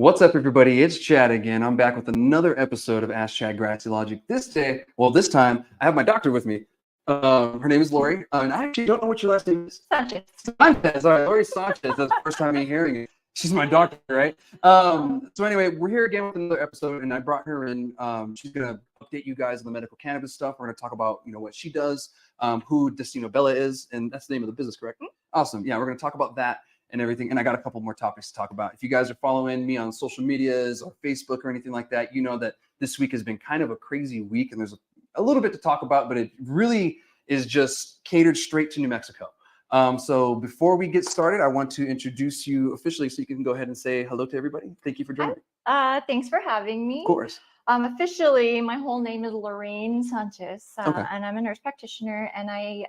What's up, everybody? It's Chad again. I'm back with another episode of Ask Chad Grassy Logic. This time, I have my doctor with me. Her name is Lori, and I actually don't know what your last name is. Sanchez. Sanchez. All right, Lori Sanchez. That's the first time you're hearing it. She's my doctor, right? So anyway, we're here again with another episode, and I brought her in. She's gonna update you guys on the medical cannabis stuff. We're gonna talk about what she does, who Destino Bella is, and that's the name of the business, correct? Awesome. Yeah, we're gonna talk about that and everything. And I got a couple more topics to talk about. If you guys are following me on social medias or Facebook or anything like that, you know that this week has been kind of a crazy week, and there's a little bit to talk about, but it really is just catered straight to New Mexico. So before we get started, I want to introduce you officially so you can go ahead and say hello to everybody. Thank you for joining me. Thanks for having me. Of course. Officially, my whole name is Lorraine Sanchez, Okay. and I'm a nurse practitioner, and I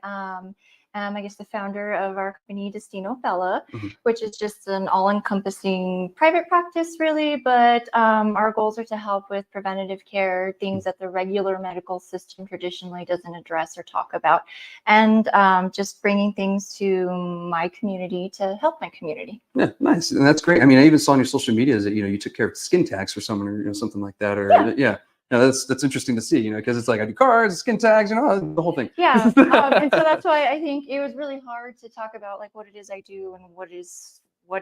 am, I guess, the founder of our company, Destino Bella, which is just an all-encompassing private practice, really, but our goals are to help with preventative care, things that the regular medical system traditionally doesn't address or talk about, and just bringing things to my community to help my community. Yeah, nice. And that's great. I mean, I even saw on your social medias that, you took care of skin tags for someone or something like that, or yeah. Yeah, that's interesting to see, because it's like I do cards, skin tags, the whole thing. Yeah, and so that's why I think it was really hard to talk about like what it is I do and what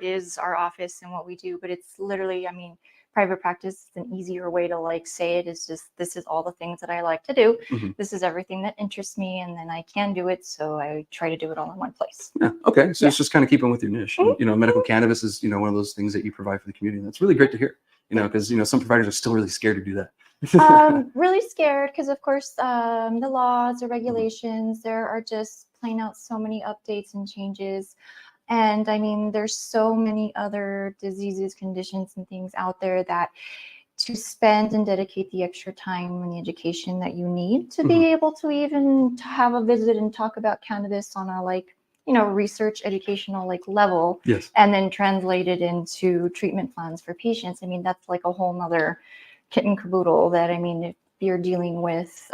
is our office and what we do. But it's literally, I mean, private practice is an easier way to like say it. Is just this is all the things that I like to do. This is everything that interests me, and then I can do it. So I try to do it all in one place. Yeah. Okay. So it's just kind of keeping with your niche. Medical cannabis is one of those things that you provide for the community. And that's really great to hear. Because some providers are still really scared to do that. Really scared because, of course, the laws, the regulations, there are just plain out so many updates and changes. And I mean, there's so many other diseases, conditions, and things out there that to spend and dedicate the extra time and the education that you need to be able to even have a visit and talk about cannabis on a research educational level. Yes. And then translate it into treatment plans for patients. I mean, that's like a whole nother kit and caboodle that, I mean, if you're dealing with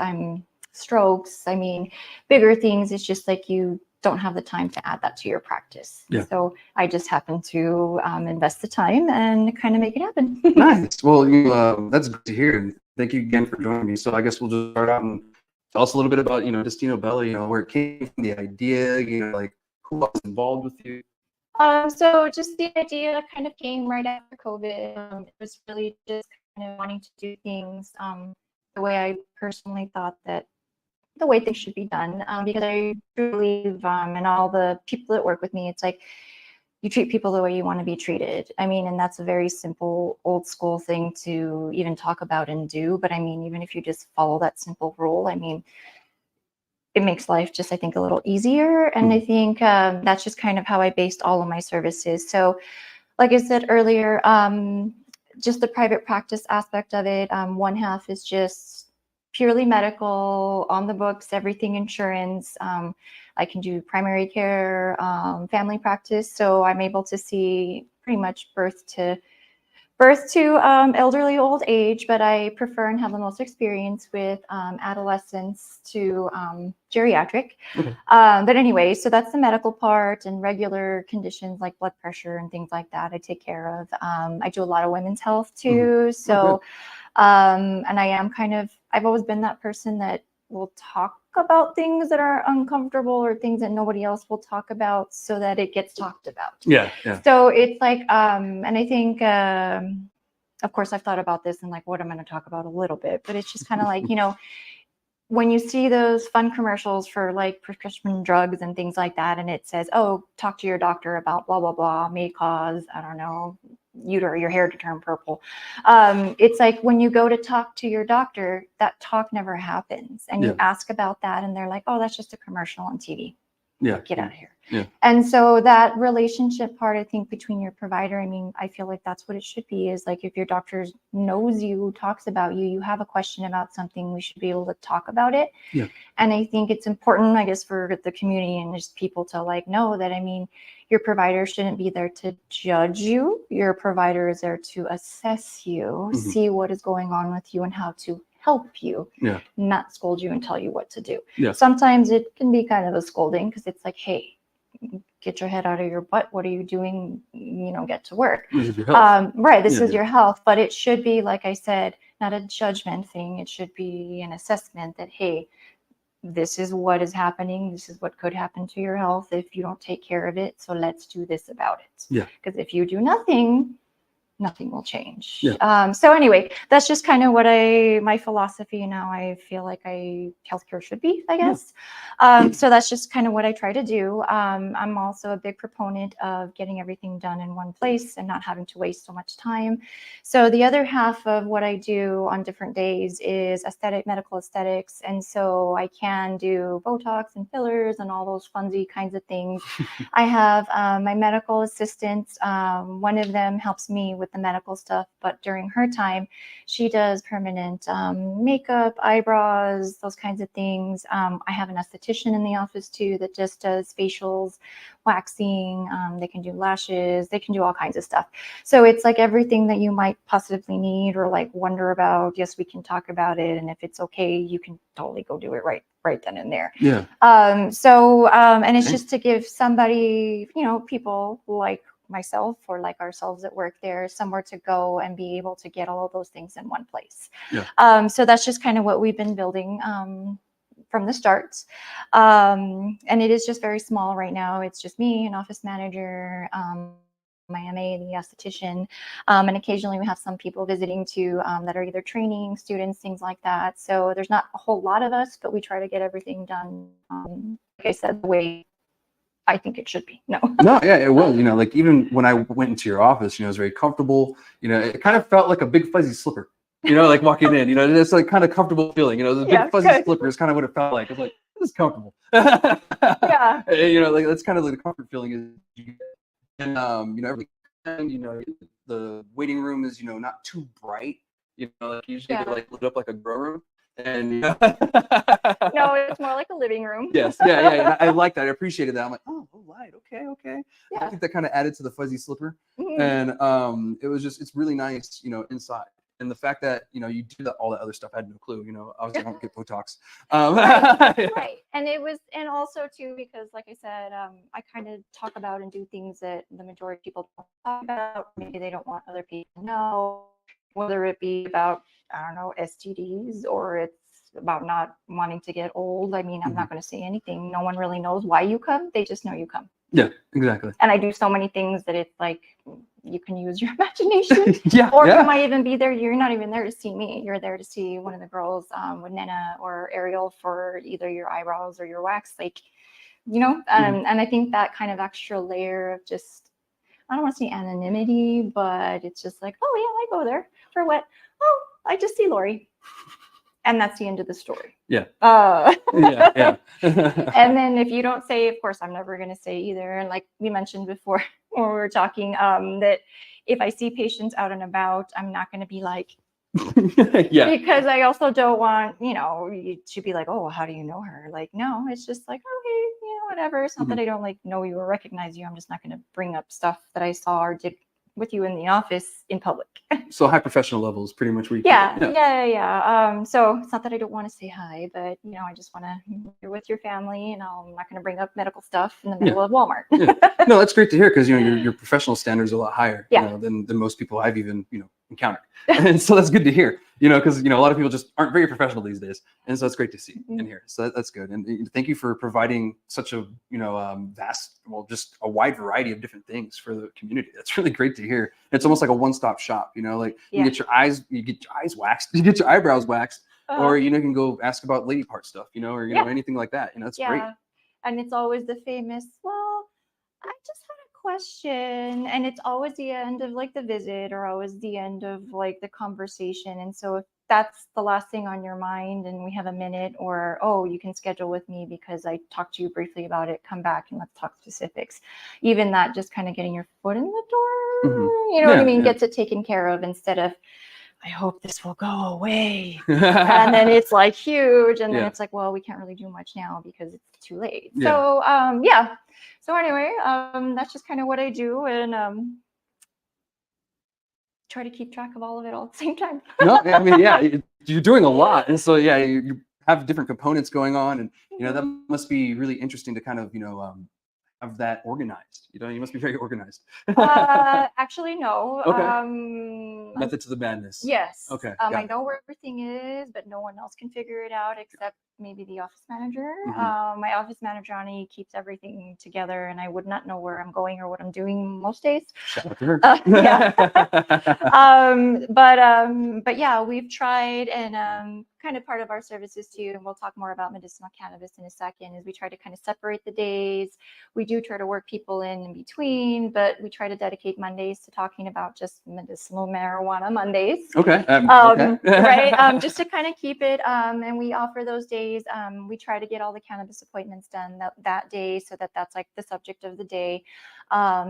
strokes, I mean, bigger things, it's just like you don't have the time to add that to your practice. Yeah. So I just happen to invest the time and kind of make it happen. Nice. Well, that's good to hear. And thank you again for joining me. So I guess we'll just start out and tell us a little bit about, Destino Bella, where it came from, the idea, like who was involved with you. So just the idea kind of came right after COVID. It was really just kind of wanting to do things the way I personally thought that the way things should be done, because I truly believe, and all the people that work with me, it's like you treat people the way you want to be treated. I mean, and that's a very simple, old school thing to even talk about and do. But I mean, even if you just follow that simple rule, I mean, it makes life just, I think, a little easier. And I think that's just kind of how I based all of my services. So like I said earlier, just the private practice aspect of it. One half is just purely medical, on the books, everything insurance. I can do primary care, family practice. So I'm able to see pretty much birth to elderly old age, but I prefer and have the most experience with adolescents to geriatric. But anyway, so that's the medical part, and regular conditions like blood pressure and things like that I take care of. I do a lot of women's health too. So, and I've always been that person that will talk about things that are uncomfortable or things that nobody else will talk about so that it gets talked about. Yeah. So it's like, and I think, of course, I've thought about this and like what I'm going to talk about a little bit, but it's just kind of like, when you see those fun commercials for like prescription drugs and things like that, and it says, oh, talk to your doctor about blah, blah, blah, may cause, I don't know, your hair to turn purple. It's like when you go to talk to your doctor, that talk never happens. And you ask about that and they're like, oh, that's just a commercial on TV. Yeah. Get out of here. Yeah. And so that relationship part, I think, between your provider, I mean, I feel like that's what it should be, is like if your doctor knows you, talks about you, you have a question about something, we should be able to talk about it. Yeah. And I think it's important, I guess, for the community and just people to like know that, I mean, your provider shouldn't be there to judge you. Your provider is there to assess you, see what is going on with you and how to help you, not scold you and tell you what to do. Yeah. Sometimes it can be kind of a scolding because it's like, hey, get your head out of your butt. What are you doing? Get to work. This is your health. Right. This is your health, but it should be, like I said, not a judgment thing. It should be an assessment that, hey, this is what is happening. This is what could happen to your health if you don't take care of it. So let's do this about it. Yeah. Because if you do nothing will change. Yeah. So anyway, that's just kind of what my philosophy now. I feel like healthcare should be, I guess. So that's just kind of what I try to do. I'm also a big proponent of getting everything done in one place and not having to waste so much time. So the other half of what I do on different days is medical aesthetics. And so I can do Botox and fillers and all those funsy kinds of things. I have my medical assistant. One of them helps me with the medical stuff, but during her time, she does permanent makeup, eyebrows, those kinds of things. I have an esthetician in the office too that just does facials, waxing. They can do lashes. They can do all kinds of stuff. So it's like everything that you might possibly need or like wonder about. Yes, we can talk about it, and if it's okay, you can totally go do it right then and there. Yeah. And it's just to give somebody, people like myself or like ourselves that work there somewhere to go and be able to get all of those things in one place. Yeah. So that's just kind of what we've been building from the start. And it is just very small right now. It's just me, an office manager, my MA, the esthetician, and occasionally we have some people visiting too that are either training students, things like that. So there's not a whole lot of us, but we try to get everything done, like I said, the way I think it should be. No, yeah, it will. Like even when I went into your office, it was very comfortable. It kind of felt like a big fuzzy slipper. Like walking in. It's like kind of comfortable feeling. The big fuzzy slipper is kind of what it felt like. It's like, this is comfortable. Yeah. Like that's kind of like the comfort feeling is. And the waiting room is not too bright. Like usually they're like lit up like a grow room. And no, it's more like a living room. Yes, yeah. I like that. I appreciated that. I'm like, oh, light. Okay. Yeah. I think that kind of added to the fuzzy slipper. Mm-hmm. And it's really nice, inside. And the fact that you do all that other stuff, I had no clue. Obviously I don't get Botox. Right. And also too, because like I said, I kind of talk about and do things that the majority of people don't talk about. Maybe they don't want other people to know, whether it be about, I don't know, STDs or it's about not wanting to get old. I mean, I'm not going to say anything. No one really knows why you come. They just know you come. Yeah, exactly. And I do so many things that it's like you can use your imagination. Or you might even be there. You're not even there to see me. You're there to see one of the girls with Nena or Ariel for either your eyebrows or your wax. Like, and I think that kind of extra layer of just, I don't want to say anonymity, but it's just like, oh yeah, I go there for what? Oh, I just see Lori. And that's the end of the story. Yeah. Yeah. And then if you don't say, of course, I'm never going to say either. And like we mentioned before when we were talking, that if I see patients out and about, I'm not going to be like, yeah. Because I also don't want, you to be like, oh, how do you know her? Like, no, it's just like, okay, whatever. It's not that I don't like know you or recognize you. I'm just not going to bring up stuff that I saw or did with you in the office in public. So high professional levels, pretty much. Yeah. So it's not that I don't want to say hi, but I just want to, you're with your family, and I'm not going to bring up medical stuff in the middle of Walmart. No, that's great to hear, because your professional standards are a lot higher than most people I've even encountered, and so that's good to hear. Because a lot of people just aren't very professional these days, and so it's great to see and hear. So that's good, and thank you for providing such a vast, just a wide variety of different things for the community. That's really great to hear. It's almost like a one-stop shop. Like you get your eyes waxed, you get your eyebrows waxed, or you can go ask about lady part stuff, or anything like that. That's great. And it's always the famous, well, I just had a question, and it's always the end of like the visit or always the end of like the conversation. And so if that's the last thing on your mind and we have a minute, or you can schedule with me because I talked to you briefly about it, come back and let's talk specifics. Even that, just kind of getting your foot in the door, what I mean, gets it taken care of, instead of, I hope this will go away. And then it's like huge. And then it's like, well, we can't really do much now because it's too late. So, So anyway, that's just kind of what I do, and try to keep track of all of it all at the same time. No, I mean, you're doing a lot. And so, you have different components going on, and, that must be really interesting to kind of, have that organized? You must be very organized. Actually, no. Okay. Method to the madness. Yes. Okay. I know where everything is, but no one else can figure it out except maybe the office manager. My office manager, Ani, keeps everything together, and I would not know where I'm going or what I'm doing most days. Shout out to her. Yeah. But yeah, we've tried, and kind of part of our services too, and we'll talk more about medicinal cannabis in a second, is we try to kind of separate the days. We do try to work people in between, but we try to dedicate Mondays to talking about just medicinal marijuana Mondays. Okay. Right. Just to kind of keep it. And we offer those days. We try to get all the cannabis appointments done that day, so that's like the subject of the day.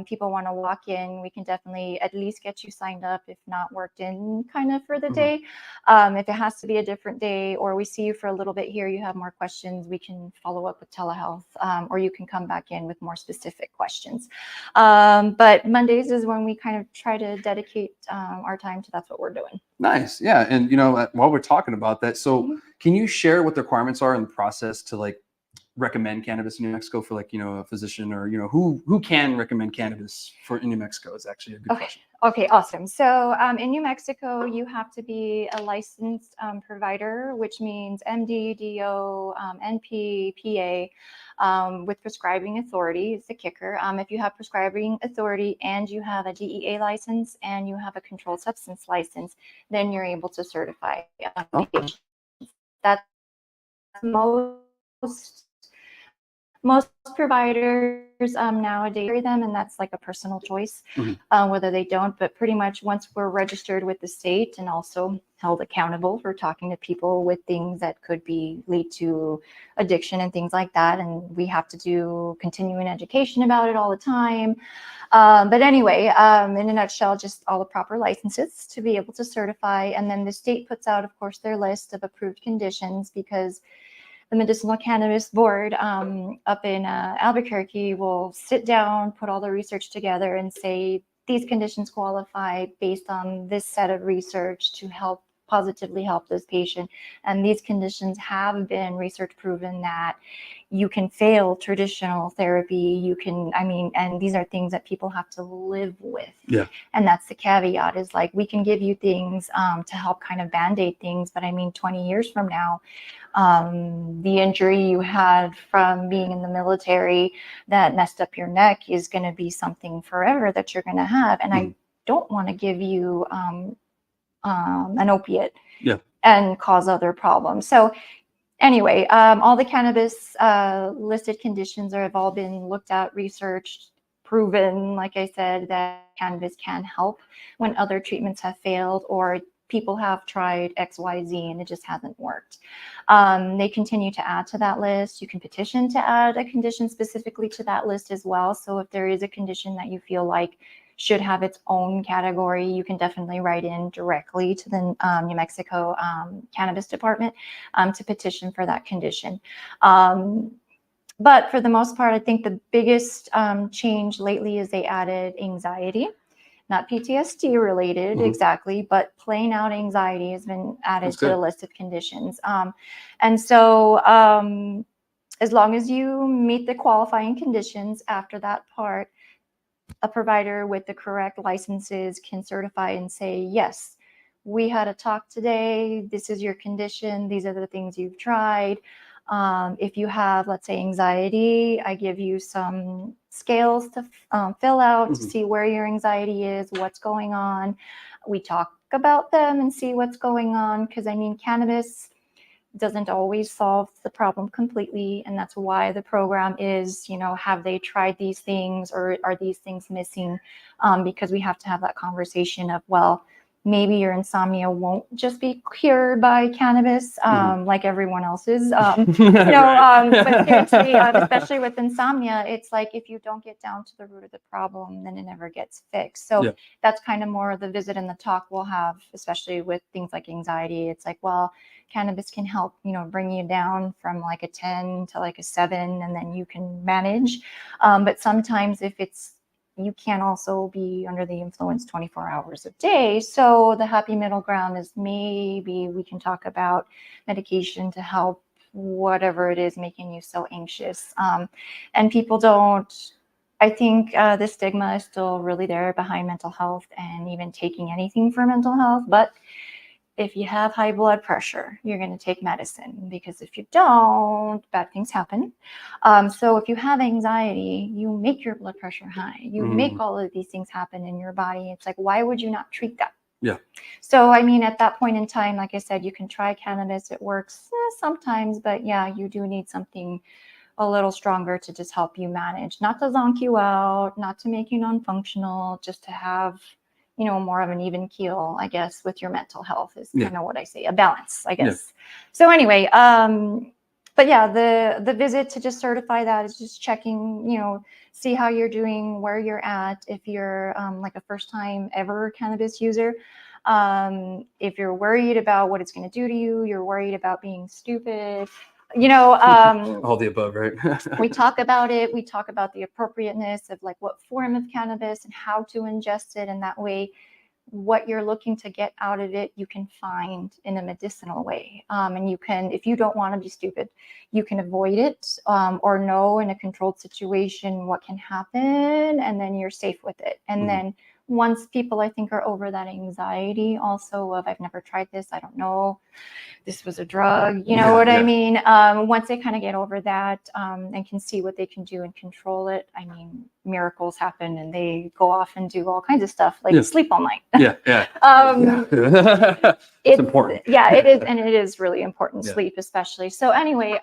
People want to walk in, we can definitely at least get you signed up, if not worked in kind of for the day. If it has to be a different day, or we see you for a little bit here, you have more questions, we can follow up with telehealth, or you can come back in with more specific questions. But Mondays is when we kind of try to dedicate our time to that's what we're doing. Nice. Yeah. And, while we're talking about that, so can you share what the requirements are in the process to like recommend cannabis in New Mexico for like, a physician, or, who can recommend cannabis in New Mexico is actually a good question. Okay, awesome. So in New Mexico, you have to be a licensed provider, which means MD, DO, NP, PA, with prescribing authority is the kicker. If you have prescribing authority and you have a DEA license and you have a controlled substance license, then you're able to certify. That's most providers nowadays carry them, and that's like a personal choice, whether they don't. But pretty much once we're registered with the state and also held accountable for talking to people with things that could lead to addiction and things like that, and we have to do continuing education about it all the time. But anyway, in a nutshell, just all the proper licenses to be able to certify, and then the state puts out, of course, their list of approved conditions, because the Medicinal Cannabis Board up in Albuquerque will sit down, put all the research together, and say these conditions qualify based on this set of research to positively help this patient. And these conditions have been research proven that you can fail traditional therapy. And these are things that people have to live with. Yeah. And that's the caveat, is like, we can give you things to help kind of band-aid things, but 20 years from now, the injury you had from being in the military that messed up your neck is going to be something forever that you're going to have. And I don't want to give you an opiate and cause other problems. So anyway, all the cannabis listed conditions have all been looked at, researched, proven, like I said, that cannabis can help when other treatments have failed, or people have tried XYZ and it just hasn't worked. They continue to add to that list. You can petition to add a condition specifically to that list as well. So if there is a condition that you feel like should have its own category, you can definitely write in directly to the New Mexico Cannabis Department to petition for that condition. But for the most part, I think the biggest change lately is they added anxiety. Not PTSD related exactly, but plain out anxiety has been added to the list of conditions. And so as long as you meet the qualifying conditions after that part, a provider with the correct licenses can certify and say, yes, we had a talk today. This is your condition. These are the things you've tried. If you have, let's say, anxiety, I give you some scales to fill out to see where your anxiety is, what's going on. We talk about them and see what's going on, because cannabis doesn't always solve the problem completely, and that's why the program is, have they tried these things, or are these things missing? Because we have to have that conversation of, well, maybe your insomnia won't just be cured by cannabis, like everyone else's. But seriously, especially with insomnia, it's like, if you don't get down to the root of the problem, then it never gets fixed. So that's kind of more the visit and the talk we'll have, especially with things like anxiety. It's like, well, cannabis can help, bring you down from like a 10 to like a 7, and then you can manage. But sometimes you can also be under the influence 24 hours a day. So the happy middle ground is, maybe we can talk about medication to help whatever it is making you so anxious. And people don't I think the stigma is still really there behind mental health and even taking anything for mental health. But if you have high blood pressure, you're going to take medicine, because if you don't, bad things happen. So if you have anxiety, you make your blood pressure high. You make all of these things happen in your body. It's like, why would you not treat that? Yeah. So, I mean, at that point in time, like I said, you can try cannabis. It works sometimes, but yeah, you do need something a little stronger to just help you manage, not to zonk you out, not to make you non-functional, just to have, you know, more of an even keel, I guess, with your mental health is kind of what I say, a balance, I guess. So anyway, but yeah, the visit to just certify that is just checking, you know, see how you're doing, where you're at. If you're like a first time ever cannabis user, if you're worried about what it's going to do to you, you're worried about being stupid, you know, all the above, right? we talk about it. We talk about the appropriateness of like what form of cannabis and how to ingest it. And that way, what you're looking to get out of it, you can find in a medicinal way. And you can, if you don't want to be stupid, you can avoid it or know in a controlled situation what can happen, and then you're safe with it. And then once people, I think, are over that anxiety also of, I've never tried this, I don't know, this was a drug, you know what I mean? Once they kind of get over that and can see what they can do and control it, I mean, miracles happen and they go off and do all kinds of stuff, like sleep all night. It's important. Yeah, it is. And it is really important, sleep especially. So anyway,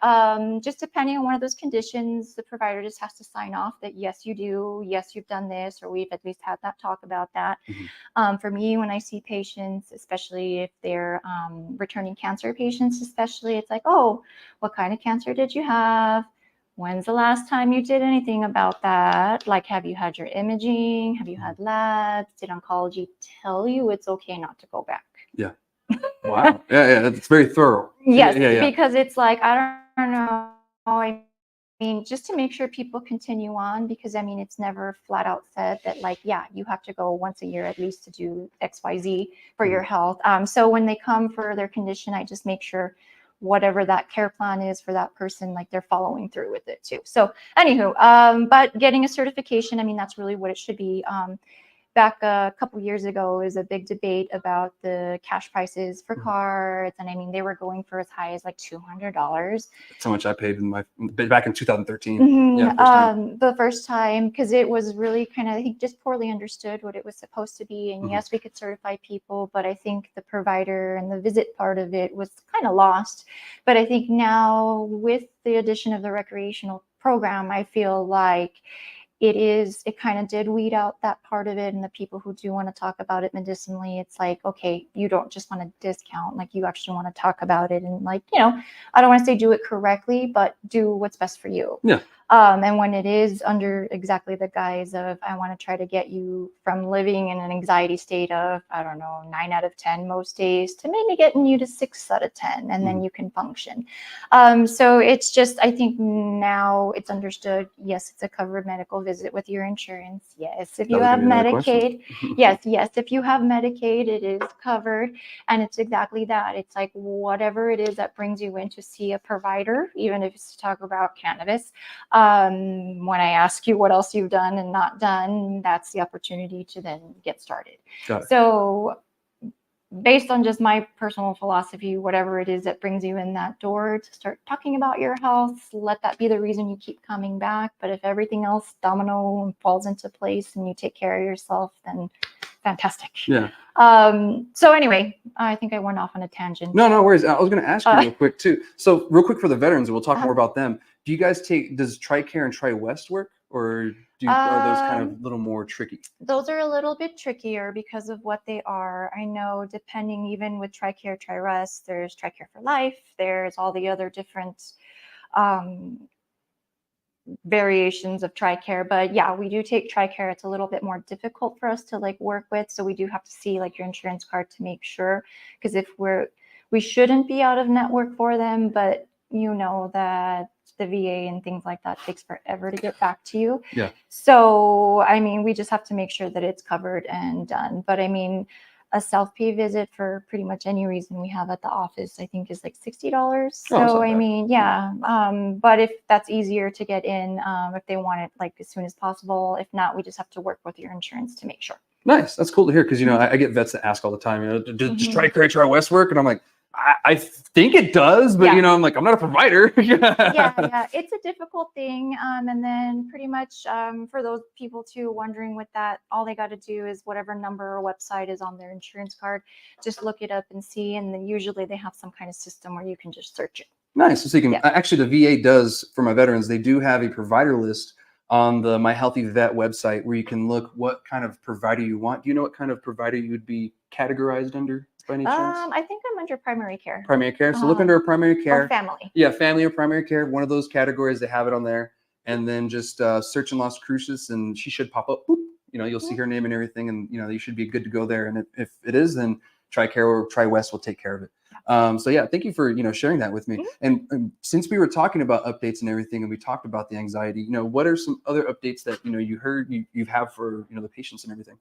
just depending on one of those conditions, the provider just has to sign off that, yes, you do. Yes, you've done this, or we've at least had that talk about that. For me, when I see patients, especially if they're returning cancer patients, especially, it's like, oh, what kind of cancer did you have? When's the last time you did anything about that? Like, have you had your imaging? Have you had labs? Did oncology tell you it's okay not to go back? Yeah. Wow. Yeah. It's very thorough. Yes, because it's like, I don't know. I mean, just to make sure people continue on, because I mean, it's never flat out said that, like, yeah, you have to go once a year at least to do XYZ for your health. So when they come for their condition, I just make sure whatever that care plan is for that person, like, they're following through with it too. So anywho, but getting a certification, I mean, that's really what it should be. Back a couple years ago, was a big debate about the cash prices for cards, and I mean, they were going for as high as like $200. That's how much I paid in back in 2013. The first time, because it was really kind of, I think, just poorly understood what it was supposed to be. And yes, we could certify people, but I think the provider and the visit part of it was kind of lost. But I think now, with the addition of the recreational program, I feel like it kind of did weed out that part of it. And the people who do want to talk about it medicinally, it's like, okay, you don't just want to discount, like, you actually want to talk about it. And, like, you know, I don't want to say do it correctly, but do what's best for you. And when it is under exactly the guise of, I want to try to get you from living in an anxiety state of, I don't know, 9 out of 10 most days, to maybe getting you to 6 out of 10, and then you can function. So it's just, I think now it's understood. Yes, it's a covered medical visit with your insurance. Yes, if you have Medicaid, yes, if you have Medicaid, it is covered. And it's exactly that. It's like, whatever it is that brings you in to see a provider, even if it's to talk about cannabis. When I ask you what else you've done and not done, that's the opportunity to then get started. So based on just my personal philosophy, whatever it is that brings you in that door to start talking about your health, let that be the reason you keep coming back. But if everything else domino falls into place and you take care of yourself, then fantastic. So anyway, I think I went off on a tangent. No worries. I was going to ask you real quick too. So real quick for the veterans, and we'll talk more about them. Do you guys does TRICARE and TriWest work, or are those kind of a little more tricky? Those are a little bit trickier because of what they are. I know, depending, even with TRICARE, TriWest, there's TRICARE for Life. There's all the other different variations of TRICARE, but yeah, we do take TRICARE. It's a little bit more difficult for us to, like, work with, so we do have to see, like, your insurance card to make sure, because if we shouldn't be out of network for them, but you know that the VA and things like that takes forever to get back to you. So I mean, we just have to make sure that it's covered and done. But I mean, A self-pay visit for pretty much any reason we have at the office, I think, is like $60. Oh, So that's not I bad. mean, yeah. But if that's easier to get in, if they want it like as soon as possible. If not, we just have to work with your insurance to make sure. Nice. That's cool to hear because, I get vets that ask all the time, just try Tri West work. And I'm like, I think it does, but, Yeah. I'm like, I'm not a provider. Yeah, it's a difficult thing. And then pretty much for those people too wondering with that, all they got to do is whatever number or website is on their insurance card, just look it up and see. And then usually they have some kind of system where you can just search it. Nice. So you can Yeah. actually, the VA does for my veterans, they do have a provider list on the My Healthy Vet website where you can look what kind of provider you want. Do you know what kind of provider you would be categorized under by any chance? I think I'm under primary care. Primary care. So look under a primary care. Or family. Yeah, family or primary care. One of those categories, they have it on there. And then just search in Las Cruces and she should pop up. Boop. You'll see her name and everything. And, you should be good to go there. And if it is, then TRICARE or Tri-West will take care of it. So yeah, thank you for, sharing that with me. And since we were talking about updates and everything, and we talked about the anxiety, what are some other updates that, you heard you have for, the patients and everything?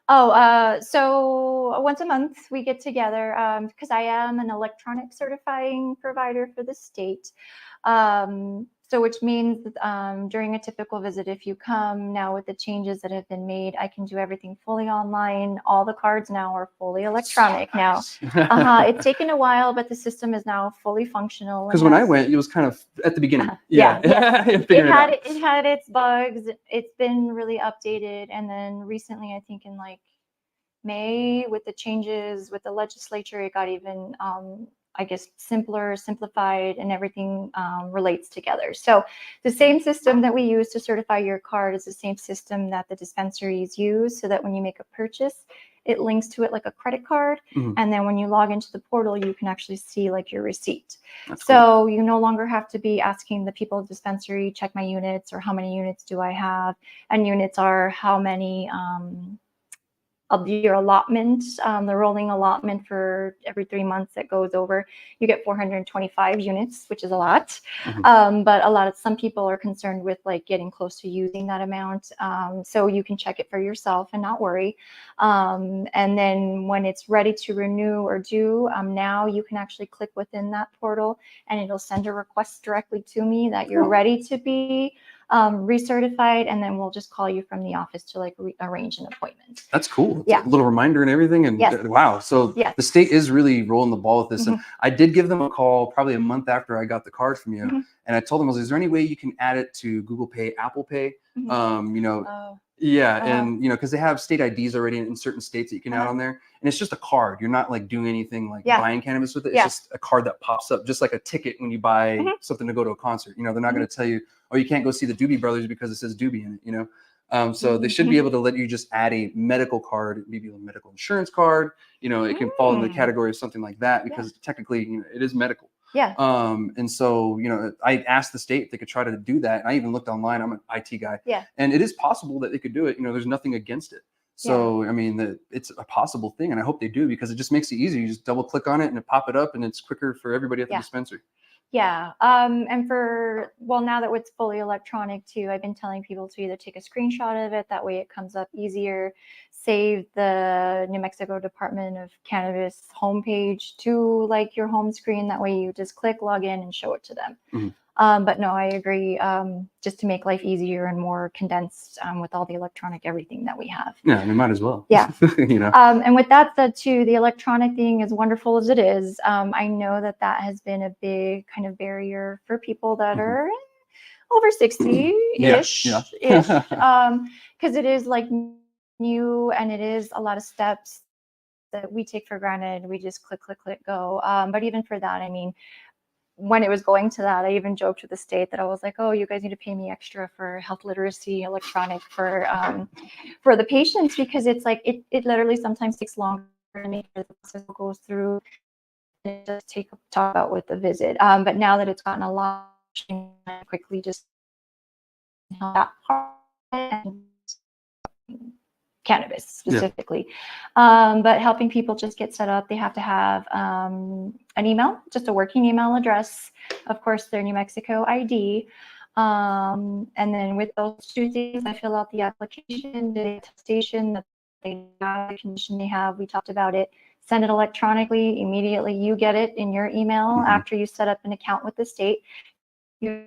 So once a month we get together because I am an electronic certifying provider for the state. So which means during a typical visit, if you come now with the changes that have been made, I can do everything fully online. All the cards now are fully electronic now. It's taken a while, but the system is now fully functional. Because when I went, it was kind of at the beginning. Yeah. It had its bugs. It's been really updated. And then recently, I think in like May, with the changes with the legislature, it got even I guess simplified, and everything relates together. So the same system that we use to certify your card is the same system that the dispensaries use, so that when you make a purchase, it links to it like a credit card. And then when you log into the portal, you can actually see like your receipt. That's so cool. You no longer have to be asking the people at the dispensary, check my units, or how many units do I have? And units are how many of your allotment, the rolling allotment for every 3 months that goes over. You get 425 units, which is a lot. But some people are concerned with like getting close to using that amount. So you can check it for yourself and not worry. And then when it's ready to renew or due, now you can actually click within that portal and it'll send a request directly to me that you're ready to be recertified, and then we'll just call you from the office to like arrange an appointment. That's cool. Yeah. A little reminder and everything. And wow. So the state is really rolling the ball with this. And I did give them a call probably a month after I got the card from you. And I told them, is there any way you can add it to Google Pay, Apple Pay? And because they have state IDs already in certain states that you can add on there. And it's just a card. You're not like doing anything like buying cannabis with it. It's just a card that pops up, just like a ticket when you buy something to go to a concert. They're not going to tell you, oh, you can't go see the Doobie Brothers because it says Doobie in it, So they should be able to let you just add a medical card, maybe a medical insurance card. It can fall into the category of something like that because technically, it is medical. And so, I asked the state if they could try to do that. And I even looked online. I'm an IT guy. And it is possible that they could do it. There's nothing against it. So, I mean, it's a possible thing. And I hope they do, because it just makes it easy. You just double click on it and it pop it up, and it's quicker for everybody at the dispensary. And now that it's fully electronic too, I've been telling people to either take a screenshot of it, that way it comes up easier, save the New Mexico Department of Cannabis homepage to like your home screen. That way you just click, log in, and show it to them. But no, I agree. Just to make life easier and more condensed with all the electronic everything that we have. Yeah, we might as well. And with that said, too, the electronic thing, as wonderful as it is, I know that has been a big kind of barrier for people that are over 60-ish, because it is like new, and it is a lot of steps that we take for granted. We just click, click, click, go. But even for that, I mean, when it was going to that, I even joked with the state that I was like, oh, you guys need to pay me extra for health literacy electronic for the patients, because it's like it literally sometimes takes longer to make sure the process goes through. It does take talk about with the visit. But now that it's gotten a lot quickly, just that part and cannabis specifically, but helping people just get set up. They have to have an email, just a working email address, of course their New Mexico ID, and then with those two things, I fill out the application, the attestation that they have, the condition they have. We talked about it. Send it electronically. Immediately, you get it in your email after you set up an account with the state. Your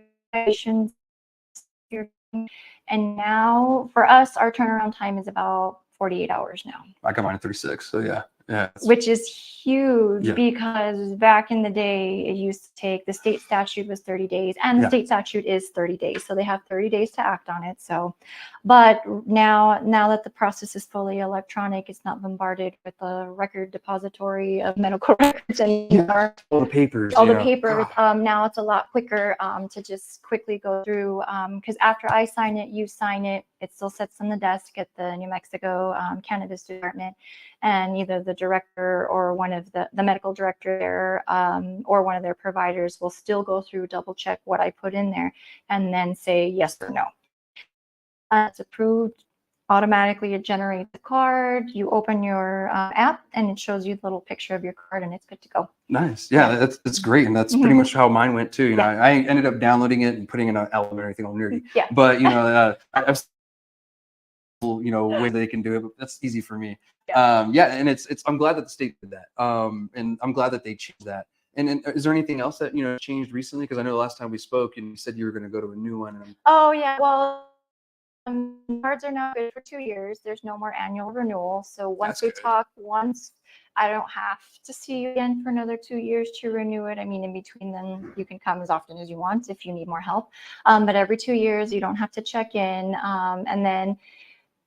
and now for us, our turnaround time is about 48 hours now. I got mine at 36. So yeah. Which is huge because back in the day, it used to take, the state statute was 30 days and the state statute is 30 days. So they have 30 days to act on it. So, but now that the process is fully electronic, it's not bombarded with a record depository of medical records anymore. All the papers. Now it's a lot quicker to just quickly go through because after I sign it, you sign it. It still sits on the desk at the New Mexico Cannabis Department, and either the director or one of the medical director there or one of their providers will still go through, double check what I put in there, and then say yes or no. It's approved. Automatically, it generates a card. You open your app, and it shows you the little picture of your card, and it's good to go. Nice. Yeah, that's great, and that's pretty much how mine went too. You know, I ended up downloading it and putting in an element or anything all nerdy. Yeah. But you know, I've way they can do it, but that's easy for me. And it's I'm glad that the state did that. And I'm glad that they changed that. And is there anything else that changed recently? Because I know the last time we spoke, and you said you were going to go to a new one. And oh yeah, well. Cards are now good for 2 years. There's no more annual renewal. So once talk once, I don't have to see you again for another 2 years to renew it. I mean, in between then you can come as often as you want if you need more help. But every 2 years, you don't have to check in. And then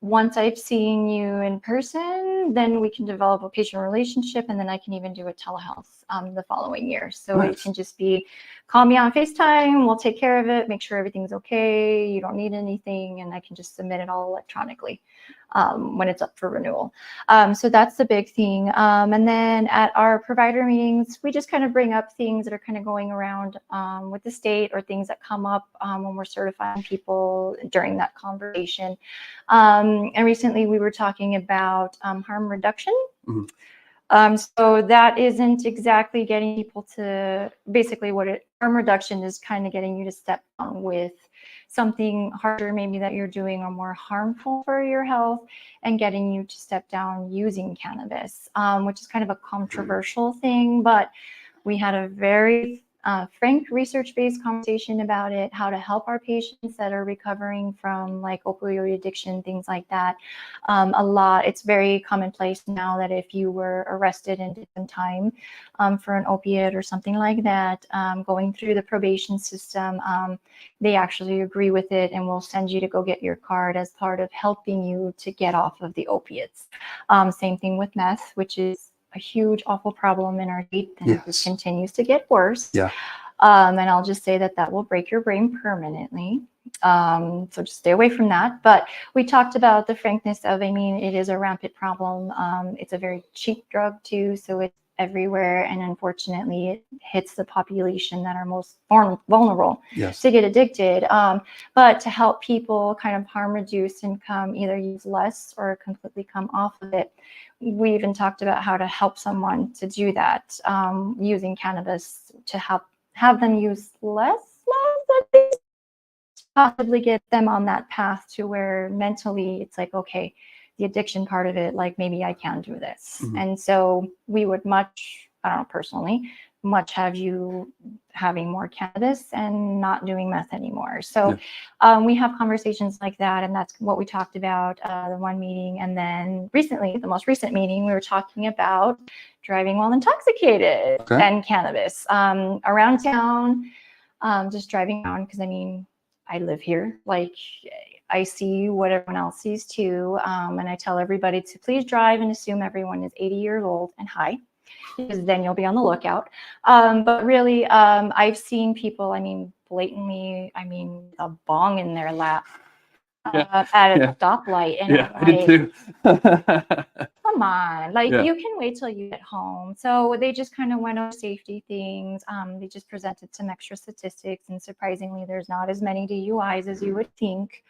once I've seen you in person, then we can develop a patient relationship, and then I can even do a telehealth the following year. So it can just be, call me on FaceTime, we'll take care of it, make sure everything's okay, you don't need anything, and I can just submit it all electronically when it's up for renewal. So that's the big thing. And then at our provider meetings, we just kind of bring up things that are kind of going around with the state, or things that come up when we're certifying people during that conversation. And recently we were talking about harm reduction. So that isn't exactly getting people to, basically harm reduction is kind of getting you to step on with something harder maybe that you're doing or more harmful for your health, and getting you to step down using cannabis, which is kind of a controversial thing, but we had a very frank research-based conversation about it, how to help our patients that are recovering from like opioid addiction, things like that. It's very commonplace now that if you were arrested and did some time for an opiate or something like that, going through the probation system, they actually agree with it and will send you to go get your card as part of helping you to get off of the opiates. Same thing with meth, which is a huge, awful problem in our state, and it just continues to get worse. And I'll just say that will break your brain permanently. So just stay away from that. But we talked about the frankness of, I mean, it is a rampant problem. It's a very cheap drug too, so it's everywhere, and unfortunately it hits the population that are most vulnerable to get addicted. But to help people kind of harm reduce and either use less or completely come off of it, we even talked about how to help someone to do that using cannabis, to have them use less, possibly get them on that path to where mentally it's like, okay, the addiction part of it, like maybe I can do this. And so we would much, I don't know, personally, much have you having more cannabis and not doing meth anymore. So we have conversations like that, and that's what we talked about the one meeting. And then recently, the most recent meeting, we were talking about driving while intoxicated and cannabis around town, just driving around, because I mean, I live here, like I see what everyone else sees too. And I tell everybody to please drive and assume everyone is 80 years old and high, because then you'll be on the lookout. But really, I've seen people, I mean, blatantly, I mean, a bong in their lap at a stoplight. And I did too. Come on, like you can wait till you get home. So they just kind of went over safety things. They just presented some extra statistics, and surprisingly, there's not as many DUIs as you would think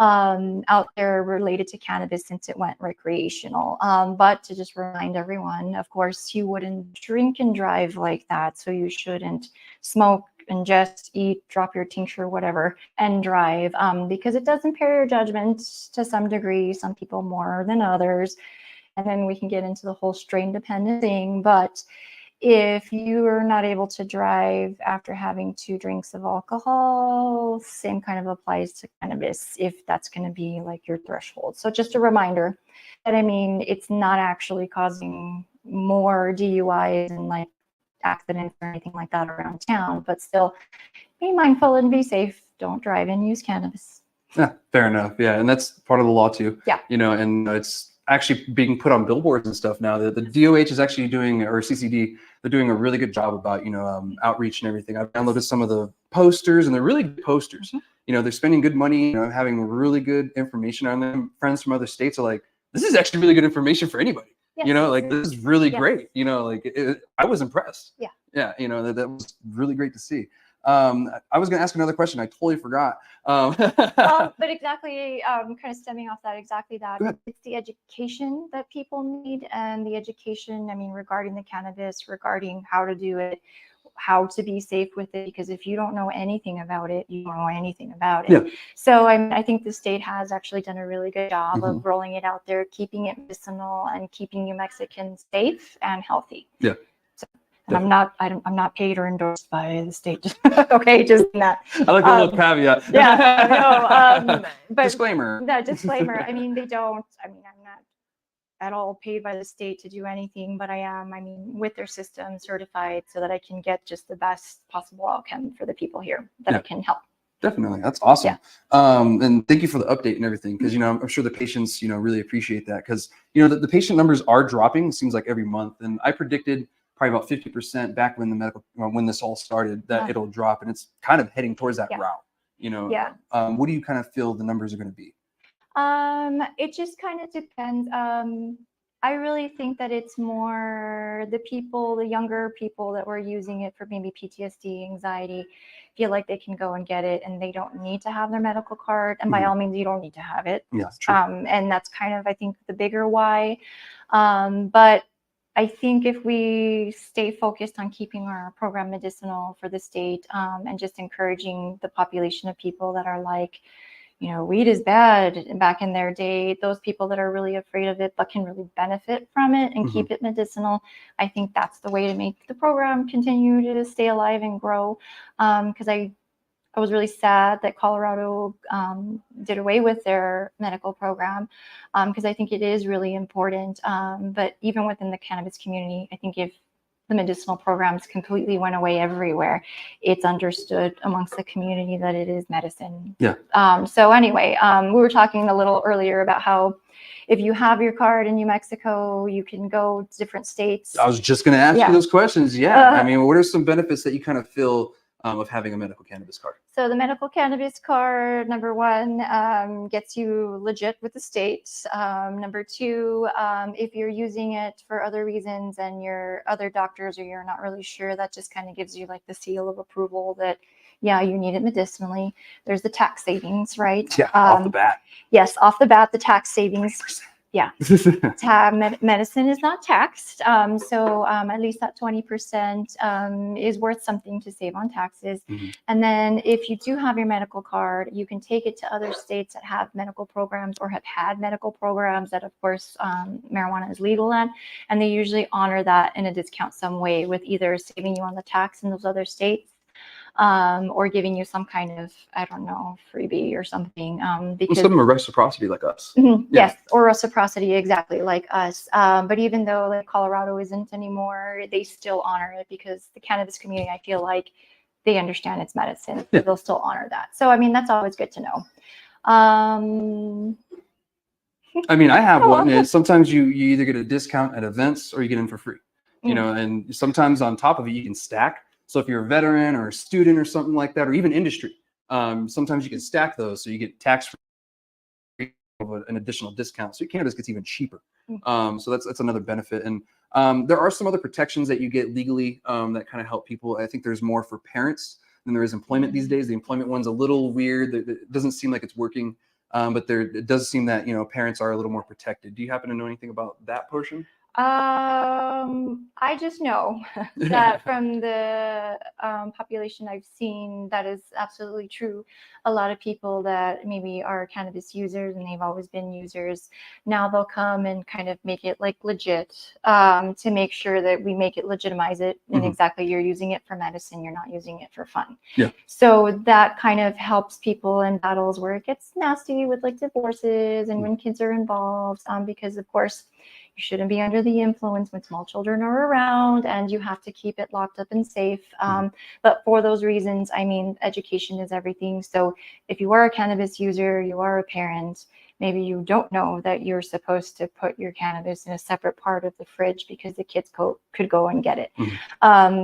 out there related to cannabis since it went recreational. But to just remind everyone, of course, you wouldn't drink and drive like that, so you shouldn't smoke ingest, eat, drop your tincture, whatever, and drive, because it does impair your judgment to some degree, some people more than others. And then we can get into the whole strain dependent thing. But if you are not able to drive after having 2 drinks of alcohol, same kind of applies to cannabis, if that's going to be like your threshold. So just a reminder that, I mean, it's not actually causing more DUIs and like accidents or anything like that around town, but still be mindful and be safe. Don't drive and use cannabis. Yeah, fair enough. Yeah, and that's part of the law too. Yeah. You know, and it's actually being put on billboards and stuff now. The DOH is actually doing, or CCD, they're doing a really good job about, you know, outreach and everything. I've downloaded some of the posters, and they're really good posters. Mm-hmm. You know, they're spending good money, you know, having really good information on them. Friends from other states are like, this is actually really good information for anybody. Yes. You know, like, this is really Yes. great. You know, like, I was impressed. Yeah. Yeah, you know, that was really great to see. I was going to ask another question. I totally forgot. But exactly, kind of stemming off that, exactly that. Go ahead. It's the education that people need, and the education, I mean, regarding the cannabis, regarding how to do it, how to be safe with it, because if you don't know anything about it, you don't know anything about it. Yeah. So I think the state has actually done a really good job Mhm. of rolling it out there, keeping it medicinal and keeping New Mexicans safe and healthy. Yeah. And I'm not paid or endorsed by the state. Okay, just that. I like the little caveat. Yeah, no, but Disclaimer. that disclaimer. I mean, they don't. I mean, I'm not at all paid by the state to do anything, but I am. I mean, with their system certified, so that I can get just the best possible outcome for the people here that I can help. Definitely. That's awesome. Yeah. And thank you for the update and everything. Cause you know, I'm sure the patients, you know, really appreciate that. Cause you know, the patient numbers are dropping, it seems like every month. And I predicted probably about 50% back when when this all started, that it'll drop, and it's kind of heading towards that route, you know? Yeah. What do you kind of feel the numbers are going to be? It just kind of depends. I really think that it's more the people, the younger people that were using it for maybe PTSD, anxiety, feel like they can go and get it and they don't need to have their medical card. And by all means, you don't need to have it. Yeah, true. And that's kind of, I think, the bigger why. But I think if we stay focused on keeping our program medicinal for the state, and just encouraging the population of people that are like, you know, weed is bad back in their day, those people that are really afraid of it but can really benefit from it and keep it medicinal, I think that's the way to make the program continue to stay alive and grow. Because I was really sad that Colorado did away with their medical program, because I think it is really important. But even within the cannabis community, I think if the medicinal programs completely went away everywhere, it's understood amongst the community that it is medicine. Yeah. So anyway, we were talking a little earlier about how if you have your card in New Mexico, you can go to different states. I was just going to ask you those questions. Yeah. I mean, what are some benefits that you kind of feel of having a medical cannabis card? So the medical cannabis card, number one, gets you legit with the state. Number two, if you're using it for other reasons and your other doctors or you're not really sure, that just kind of gives you like the seal of approval that, yeah, you need it medicinally. There's the tax savings, right? Yeah, off the bat. Yes, off the bat, the tax savings. Yeah, medicine is not taxed. So at least that 20% is worth something to save on taxes. And then if you do have your medical card, you can take it to other states that have medical programs or have had medical programs that, of course, marijuana is legal in. And they usually honor that in a discount some way with either saving you on the tax in those other states, or giving you some kind of, I don't know, freebie or something. Because some of reciprocity like us. Yes, or reciprocity, exactly like us. But even though like Colorado isn't anymore, they still honor it because the cannabis community, I feel like they understand it's medicine. So they'll still honor that. So I mean, that's always good to know. I mean, I have one. And sometimes you either get a discount at events or you get in for free. You know, and sometimes on top of it, you can stack. So if you're a veteran or a student or something like that, or even industry, sometimes you can stack those so you get tax-free an additional discount. So your cannabis gets even cheaper. So that's another benefit. And there are some other protections that you get legally that kind of help people. I think there's more for parents than there is employment these days. The employment one's a little weird. It doesn't seem like it's working, but it does seem that, you know, parents are a little more protected. Do you happen to know anything about that portion? I just know that from the population I've seen, that is absolutely true. A lot of people that maybe are cannabis users and they've always been users, now they'll come and kind of make it like legit, to make sure that we make it legitimize it. And exactly, you're using it for medicine, you're not using it for fun. Yeah. So that kind of helps people in battles where it gets nasty with like divorces and when kids are involved, because of course, you shouldn't be under the influence when small children are around, and you have to keep it locked up and safe. But for those reasons, I mean, education is everything. So if you are a cannabis user, you are a parent, maybe you don't know that you're supposed to put your cannabis in a separate part of the fridge because the kids could go and get it.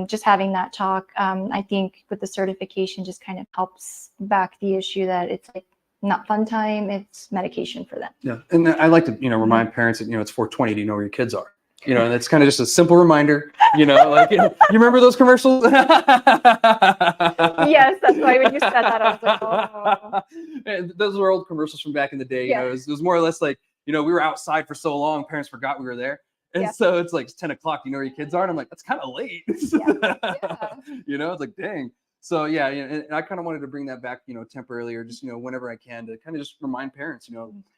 Just having that talk, I think with the certification just kind of helps back the issue that it's like, not fun time, it's medication for them. Yeah, and I like to, remind parents that, it's 420, do you know where your kids are? And it's kind of just a simple reminder, like, you remember those commercials? Yes, that's why when you said that, I was like, oh. And those were old commercials from back in the day. It was more or less like, we were outside for so long, parents forgot we were there. And so it's like, it's 10 o'clock, you know where your kids are? And I'm like, that's kind of late. It's like, dang. So yeah, and I kind of wanted to bring that back, temporarily, or just, whenever I can, to kind of just remind parents,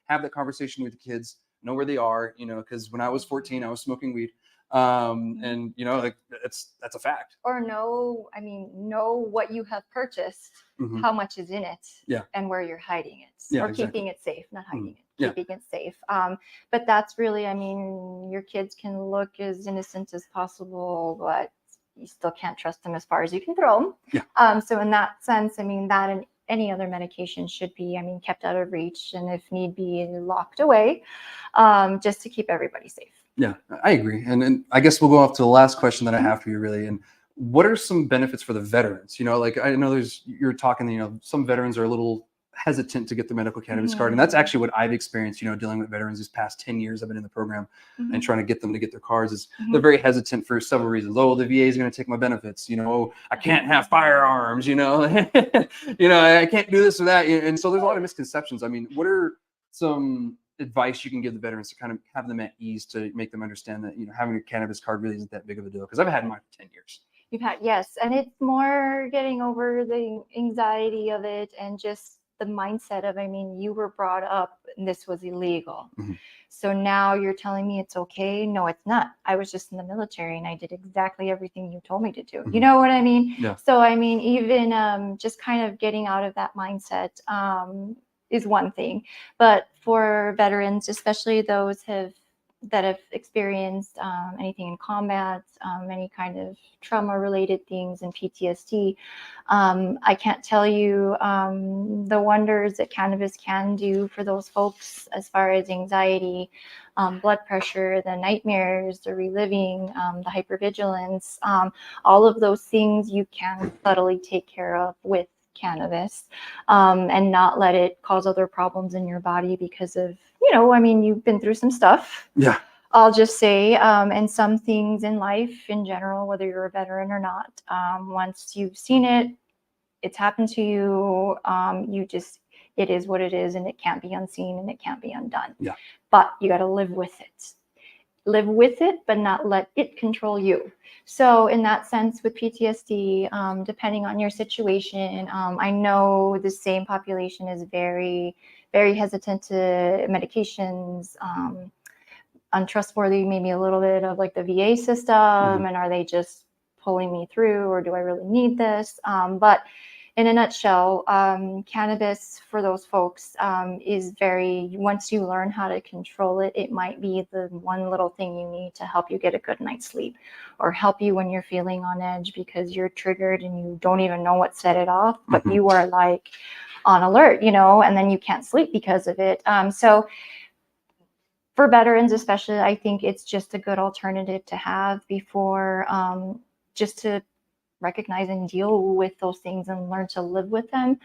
have that conversation with the kids, know where they are, because when I was 14, I was smoking weed. And like that's a fact. Or know what you have purchased, how much is in it, and where you're hiding it, or keeping it safe, not hiding it, keeping it safe. But that's really, your kids can look as innocent as possible, but you still can't trust them as far as you can throw them. So in that sense, that and any other medication should be, kept out of reach, and if need be, locked away, just to keep everybody safe. Yeah, I agree. And I guess we'll go off to the last question that I have for you, really. And what are some benefits for the veterans? Like I know you're talking, some veterans are a little hesitant to get the medical cannabis card. And that's actually what I've experienced, dealing with veterans these past 10 years I've been in the program and trying to get them to get their cards. Is they're very hesitant for several reasons. Oh, the VA is going to take my benefits. I can't have firearms, I can't do this or that. And so there's a lot of misconceptions. What are some advice you can give the veterans to kind of have them at ease, to make them understand that, having a cannabis card really isn't that big of a deal? Because I've had mine for 10 years. You've had, yes. And it's more getting over the anxiety of it and just the mindset of, you were brought up and this was illegal. So now you're telling me it's okay? No, it's not. I was just in the military and I did exactly everything you told me to do. You know what I mean? Yeah. So, even just kind of getting out of that mindset is one thing. But for veterans, especially those that have experienced anything in combat, any kind of trauma-related things and PTSD, I can't tell you the wonders that cannabis can do for those folks as far as anxiety, blood pressure, the nightmares, the reliving, the hypervigilance, all of those things you can subtly take care of with cannabis, and not let it cause other problems in your body because of, you've been through some stuff. Yeah. I'll just say, and some things in life in general, whether you're a veteran or not, once you've seen it, it's happened to you, it is what it is, and it can't be unseen and it can't be undone. Yeah. But you got to live with it. Live with it, but not let it control you. So in that sense, with PTSD, depending on your situation, I know the same population is very, very hesitant to medications, untrustworthy, maybe a little bit of like the VA system, and are they just pulling me through, or do I really need this? But in a nutshell, cannabis for those folks is once you learn how to control it, it might be the one little thing you need to help you get a good night's sleep, or help you when you're feeling on edge because you're triggered and you don't even know what set it off, but you are like on alert, and then you can't sleep because of it. So for veterans especially, I think it's just a good alternative to have before, just to recognize and deal with those things and learn to live with them.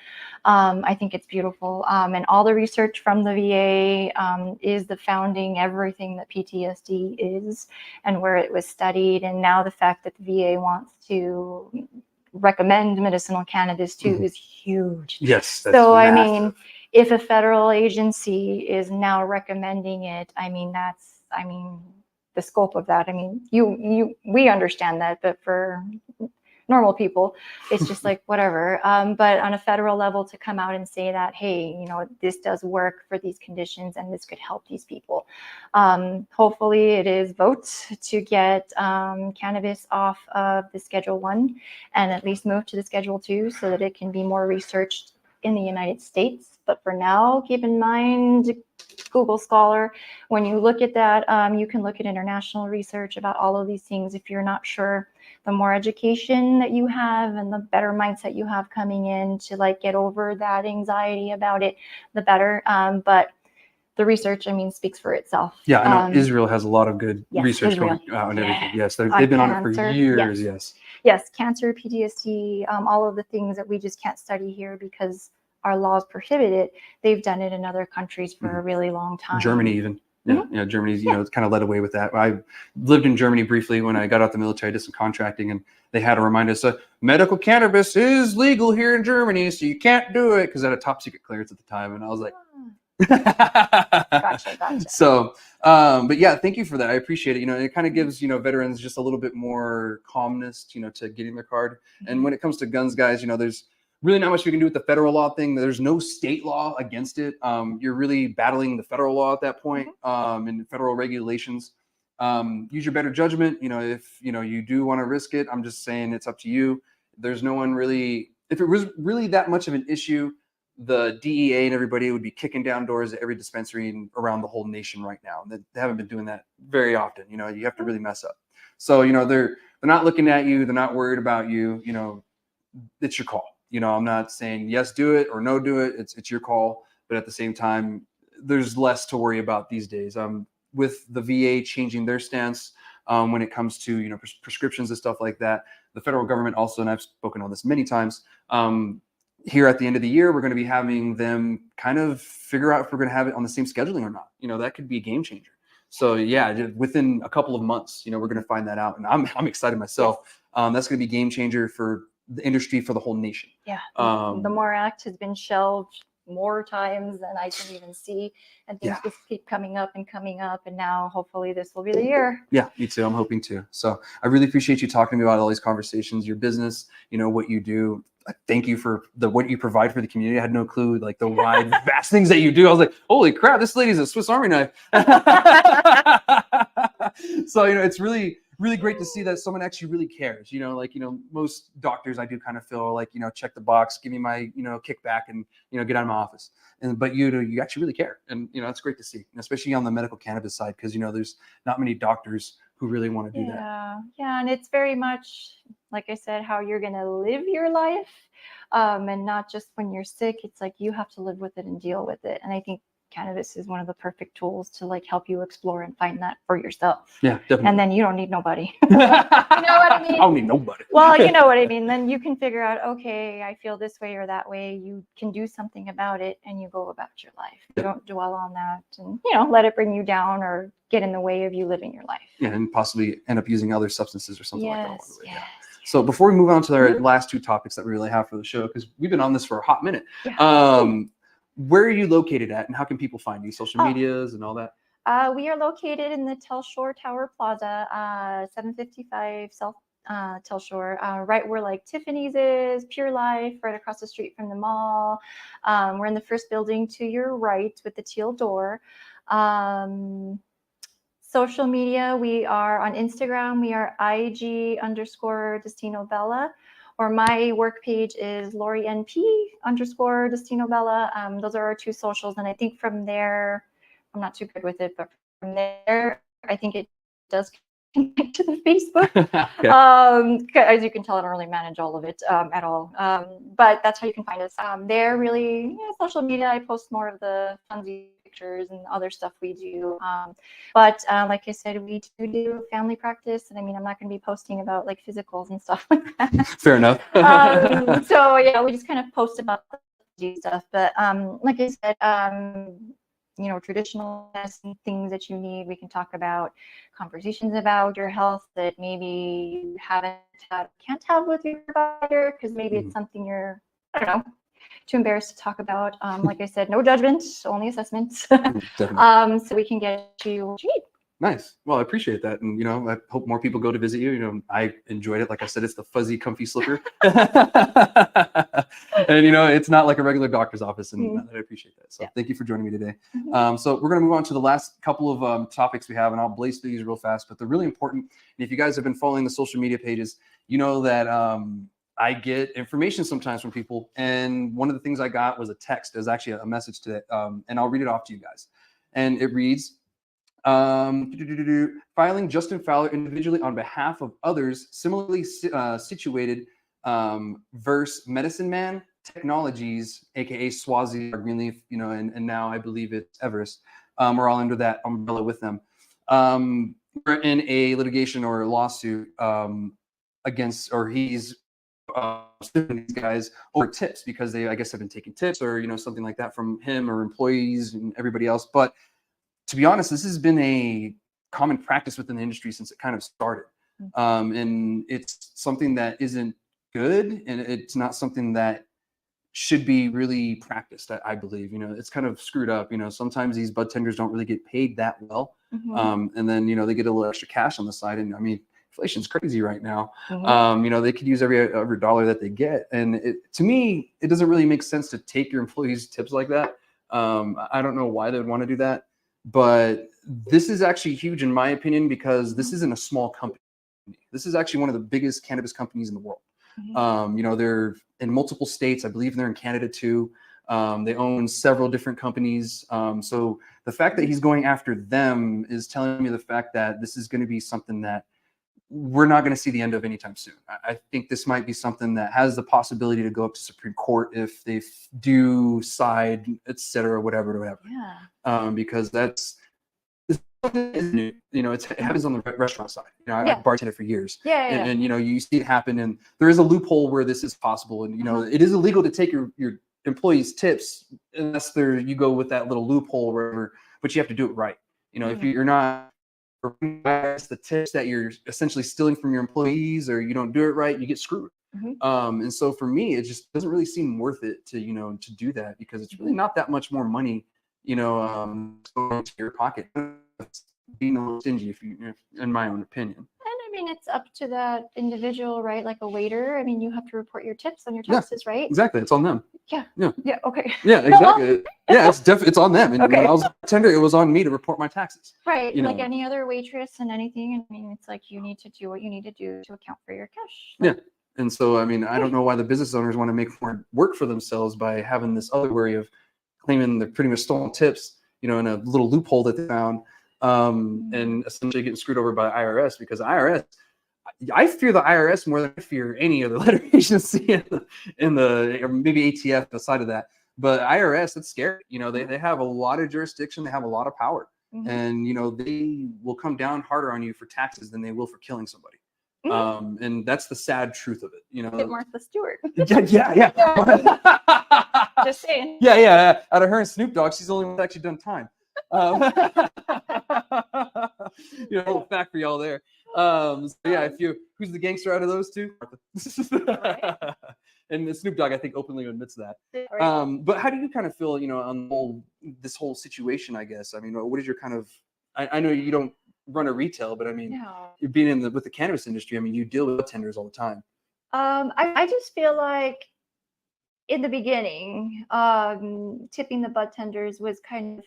I think it's beautiful. And all the research from the VA is the founding everything that PTSD is and where it was studied. And now the fact that the VA wants to recommend medicinal cannabis too is huge. Yes. That's so massive. If a federal agency is now recommending it, the scope of that. I mean, we understand that, but for normal people, it's just like whatever. But on a federal level, to come out and say that, hey, you know, this does work for these conditions and this could help these people. Hopefully it is votes to get cannabis off of the Schedule 1 and at least move to the Schedule 2 so that it can be more researched in the United States. But for now, keep in mind, Google Scholar, when you look at that, you can look at international research about all of these things. If you're not sure, the more education that you have and the better mindset you have coming in to like get over that anxiety about it, the better. But the research, I mean, speaks for itself. Yeah, I know Israel has a lot of good research Israel. going out and everything. Yes, On they've been on it for cancer, years. Yes. Yes, cancer, PTSD, all of the things that we just can't study here because our laws prohibit it. They've done it in other countries for a really long time. Germany even. Yeah, yeah, Germany's, it's kind of led away with that. I lived in Germany briefly when I got out the military, I did some contracting, and they had to remind us that medical cannabis is legal here in Germany, so you can't do it, because I had a top secret clearance at the time, and I was like, Gotcha. So, but yeah, thank you for that. I appreciate it. It kind of gives, veterans just a little bit more calmness, to getting their card. And when it comes to guns, guys, there's really not much we can do with the federal law thing. There's no state law against it. You're really battling the federal law at that point, and federal regulations. Use your better judgment. If, you do want to risk it, I'm just saying it's up to you. There's no one really, if it was really that much of an issue, the DEA and everybody would be kicking down doors at every dispensary around the whole nation right now. They haven't been doing that very often. You have to really mess up. So, they're not looking at you. They're not worried about you. It's your call. I'm not saying yes, do it, or no, do it. It's your call. But at the same time, there's less to worry about these days. With the VA changing their stance when it comes to, prescriptions and stuff like that, the federal government also, and I've spoken on this many times, here at the end of the year, we're going to be having them kind of figure out if we're going to have it on the same scheduling or not. That could be a game changer. So yeah, within a couple of months, we're going to find that out, and I'm excited myself. That's going to be game changer for the industry, for the whole nation. Yeah. The MORE Act has been shelved more times than I can even see, and things just keep coming up, and now hopefully this will be the year. Yeah, me too. I'm hoping to. So I really appreciate you talking to me about all these conversations, your business, what you do. Thank you for what you provide for the community. I had no clue, like the wide, vast things that you do. I was like, holy crap, this lady's a Swiss Army knife. So, it's really, really great to see that someone actually really cares. Most doctors, I do kind of feel like, check the box, give me my, kickback, and, get out of my office. But you actually really care. And, that's great to see, especially on the medical cannabis side, because, there's not many doctors who really want to do that. Yeah. And it's very much, like I said, how you're going to live your life, and not just when you're sick. It's like you have to live with it and deal with it. And I think cannabis is one of the perfect tools to like help you explore and find that for yourself. Yeah, definitely. And then you don't need nobody. You know what I mean? I don't need nobody. Well, you know what I mean. Then you can figure out, okay, I feel this way or that way. You can do something about it, and you go about your life. You don't dwell on that and, let it bring you down or get in the way of you living your life. Yeah, and possibly end up using other substances or something like that. Yes. So before we move on to our last two topics that we really have for the show, because we've been on this for a hot minute. Where are you located at, and how can people find you? Social medias and all that? We are located in the Telshore Tower Plaza, 755 South Telshore, right where like Tiffany's is, Pure Life, right across the street from the mall. We're in the first building to your right with the teal door. Social media, we are on Instagram. We are IG_Destino Bella. Or my work page is LoriNP_Destino Bella. Those are our two socials. And I think from there, I'm not too good with it, but from there, I think it does connect to the Facebook. As you can tell, I don't really manage all of it at all. But that's how you can find us. They're really social media. I post more of the funsy pictures and other stuff we do. But like I said, we do family practice. And I mean, I'm not going to be posting about like physicals and stuff like that. Fair enough. So yeah, we just kind of post about the stuff. But like I said, traditional medicine, things that you need, we can talk about, conversations about your health that maybe you can't have with your provider, because maybe it's something you're, I don't know, too embarrassed to talk about. Like I said, no judgment, only assessments. So we can get you what you need. Nice. Well, I appreciate that. And, you know, I hope more people go to visit you. You know, I enjoyed it. Like I said, it's the fuzzy, comfy slipper. And, you know, it's not like a regular doctor's office. And I appreciate that. So thank you for joining me today. So we're going to move on to the last couple of topics we have, and I'll blaze through these real fast, but they're really important. And if you guys have been following the social media pages, you know that I get information sometimes from people. And one of the things I got was a text. It was actually a message to it. And I'll read it off to you guys. And it reads, filing Justin Fowler individually on behalf of others similarly situated versus Medicine Man Technologies, aka Swazi or Greenleaf, you know, and now I believe it's Everest. We're all under that umbrella with them. We're in a litigation or a lawsuit against, or he's suing these guys over tips because they, I guess, have been taking tips or, you know, something like that from him or employees and everybody else. But to be honest, this has been a common practice within the industry since it kind of started. And it's something that isn't good, and it's not something that should be really practiced, I believe. You know, it's kind of screwed up. You know, sometimes these bud tenders don't really get paid that well. And then, you know, they get a little extra cash on the side. And I mean, inflation's crazy right now. You know, they could use every dollar that they get. And to me, it doesn't really make sense to take your employees' tips like that. I don't know why they would want to do that. But this is actually huge, in my opinion, because this isn't a small company. This is actually one of the biggest cannabis companies in the world. You know, they're in multiple states. I believe they're in Canada too. They own several different companies. So the fact that he's going after them is telling me the fact that this is going to be something that we're not going to see the end of anytime soon. I think this might be something that has the possibility to go up to Supreme Court if they do side, et cetera, whatever. Because that's, you know, it happens on the restaurant side. You know, I've bartended for years. And, you know, you see it happen, and there is a loophole where this is possible. And, you know, it is illegal to take your employees' tips unless you go with that little loophole or whatever, but you have to do it right. You know, if you're not, the tips that you're essentially stealing from your employees, or you don't do it right, you get screwed. And so for me, it just doesn't really seem worth it to, you know, to do that, because it's really not that much more money, you know, going into your pocket. It's being a little stingy, in my own opinion. And I mean, it's up to that individual, right? Like a waiter. I mean, you have to report your tips on your taxes, right? Exactly. It's on them. Yeah. Okay. Yeah, exactly. It's on them. And when I was a tender, it was on me to report my taxes. Right. You like know. any other waitress and anything. I mean, it's like you need to do what you need to do to account for your cash. And so, I mean, I don't know why the business owners want to make more work for themselves by having this other worry of claiming they're pretty much stolen tips, you know, in a little loophole that they found. And essentially getting screwed over by IRS, because IRS, I fear the IRS more than I fear any other letter agency in the or maybe ATF aside of that. But IRS, it's scary. You know, they have a lot of jurisdiction. They have a lot of power. And, you know, they will come down harder on you for taxes than they will for killing somebody. And that's the sad truth of it. You know, Martha Stewart. Yeah. Just saying. Yeah. Out of her and Snoop Dogg, she's the only one that's actually done time. You know, a little fact for y'all there. So yeah, who's the gangster out of those two? And the Snoop Dogg, I think, openly admits that. But how do you kind of feel, you know, on this whole situation, I guess? I mean, what is your kind of, I know you don't run a retail, but I mean, you're being with the cannabis industry. I mean, you deal with tenders all the time. I just feel like in the beginning, tipping the bud tenders was kind of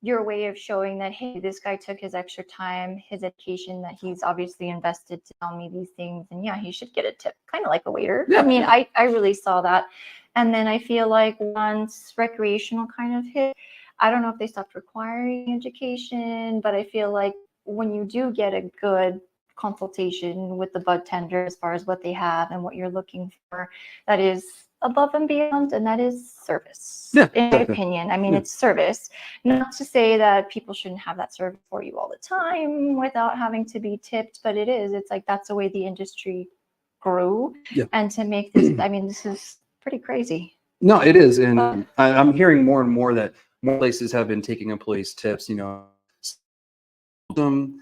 your way of showing that, hey, this guy took his extra time, his education that he's obviously invested to tell me these things, and he should get a tip, kind of like a waiter. I mean, I really saw that. And then I feel like once recreational kind of hit, I don't know if they stopped requiring education, but I feel like when you do get a good consultation with the bud tender as far as what they have and what you're looking for, that is above and beyond, and that is service. In my opinion. I mean, it's service. Not to say that people shouldn't have that service for you all the time without having to be tipped, but it's like that's the way the industry grew. And to make this, I mean, this is pretty crazy. No, it is. And I'm hearing more and more that more places have been taking employees' tips, you know, them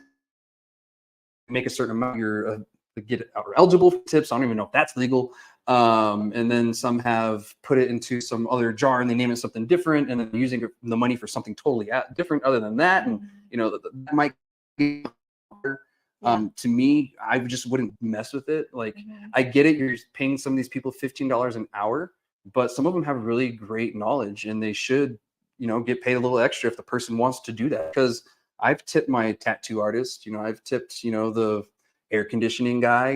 make a certain amount, you're get eligible for tips. I don't even know if that's legal. And then some have put it into some other jar and they name it something different, and then using the money for something totally different other than that. And, you know, that might To me, I just wouldn't mess with it. Like, I get it, you're paying some of these people $15 an hour, but some of them have really great knowledge, and they should, get paid a little extra if the person wants to do that. Because I've tipped my tattoo artist, I've tipped, the air conditioning guy,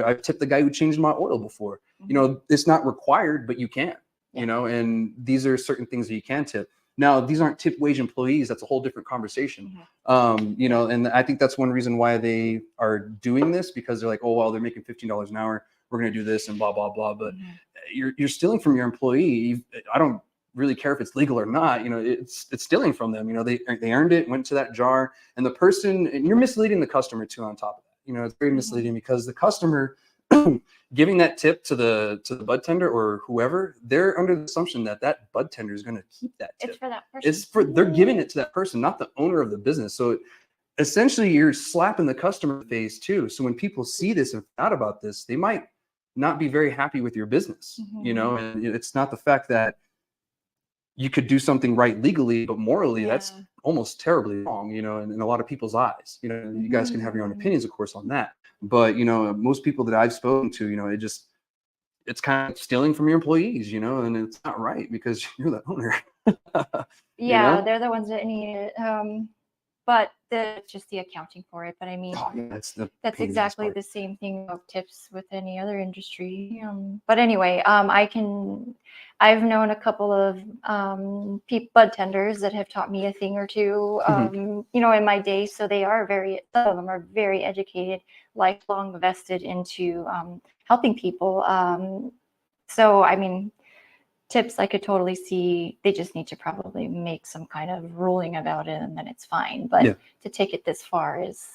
I've tipped the guy who changed my oil before. It's not required, but you can, and these are certain things that you can tip. Now, these aren't tip wage employees. That's a whole different conversation. And I think that's one reason why they are doing this, because they're like, oh, well, they're making $15 an hour. We're going to do this and blah, blah, blah. But you're stealing from your employee. I don't really care if it's legal or not. It's stealing from them. They earned it, went to that jar, and the person, and you're misleading the customer too on top of that. It's very misleading, because the customer giving that tip to the bud tender or whoever, they're under the assumption that bud tender is going to keep that tip. It's for that person. They're giving it to that person, not the owner of the business. So essentially, you're slapping the customer in the face too. So when people see this and find out about this, they might not be very happy with your business. And it's not the fact that you could do something right legally, but morally, that's almost terribly wrong, in a lot of people's eyes. You guys can have your own opinions, of course, on that. But, most people that I've spoken to, it's kind of stealing from your employees, and it's not right, because you're the owner. They're the ones that need it. But just the accounting for it. But I mean, that's exactly the same thing of tips with any other industry. But anyway, I've known a couple of bud tenders that have taught me a thing or two, in my day. So some of them are very educated, lifelong vested into helping people. So, I mean, tips, I could totally see. They just need to probably make some kind of ruling about it, and then it's fine. But to take it this far is,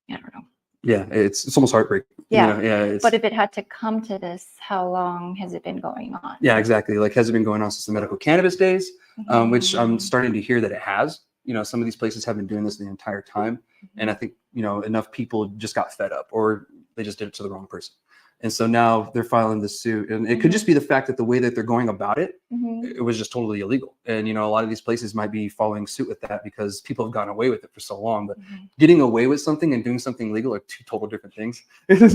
I don't know. Yeah, it's almost heartbreaking. But if it had to come to this, how long has it been going on? Yeah, exactly. Like, has it been going on since the medical cannabis days? Which I'm starting to hear that it has. Some of these places have been doing this the entire time, and I think enough people just got fed up, or they just did it to the wrong person. And so now they're filing this suit, and it could just be the fact that the way that they're going about it, it was just totally illegal. And, a lot of these places might be following suit with that because people have gotten away with it for so long. But getting away with something and doing something legal are two total different things, two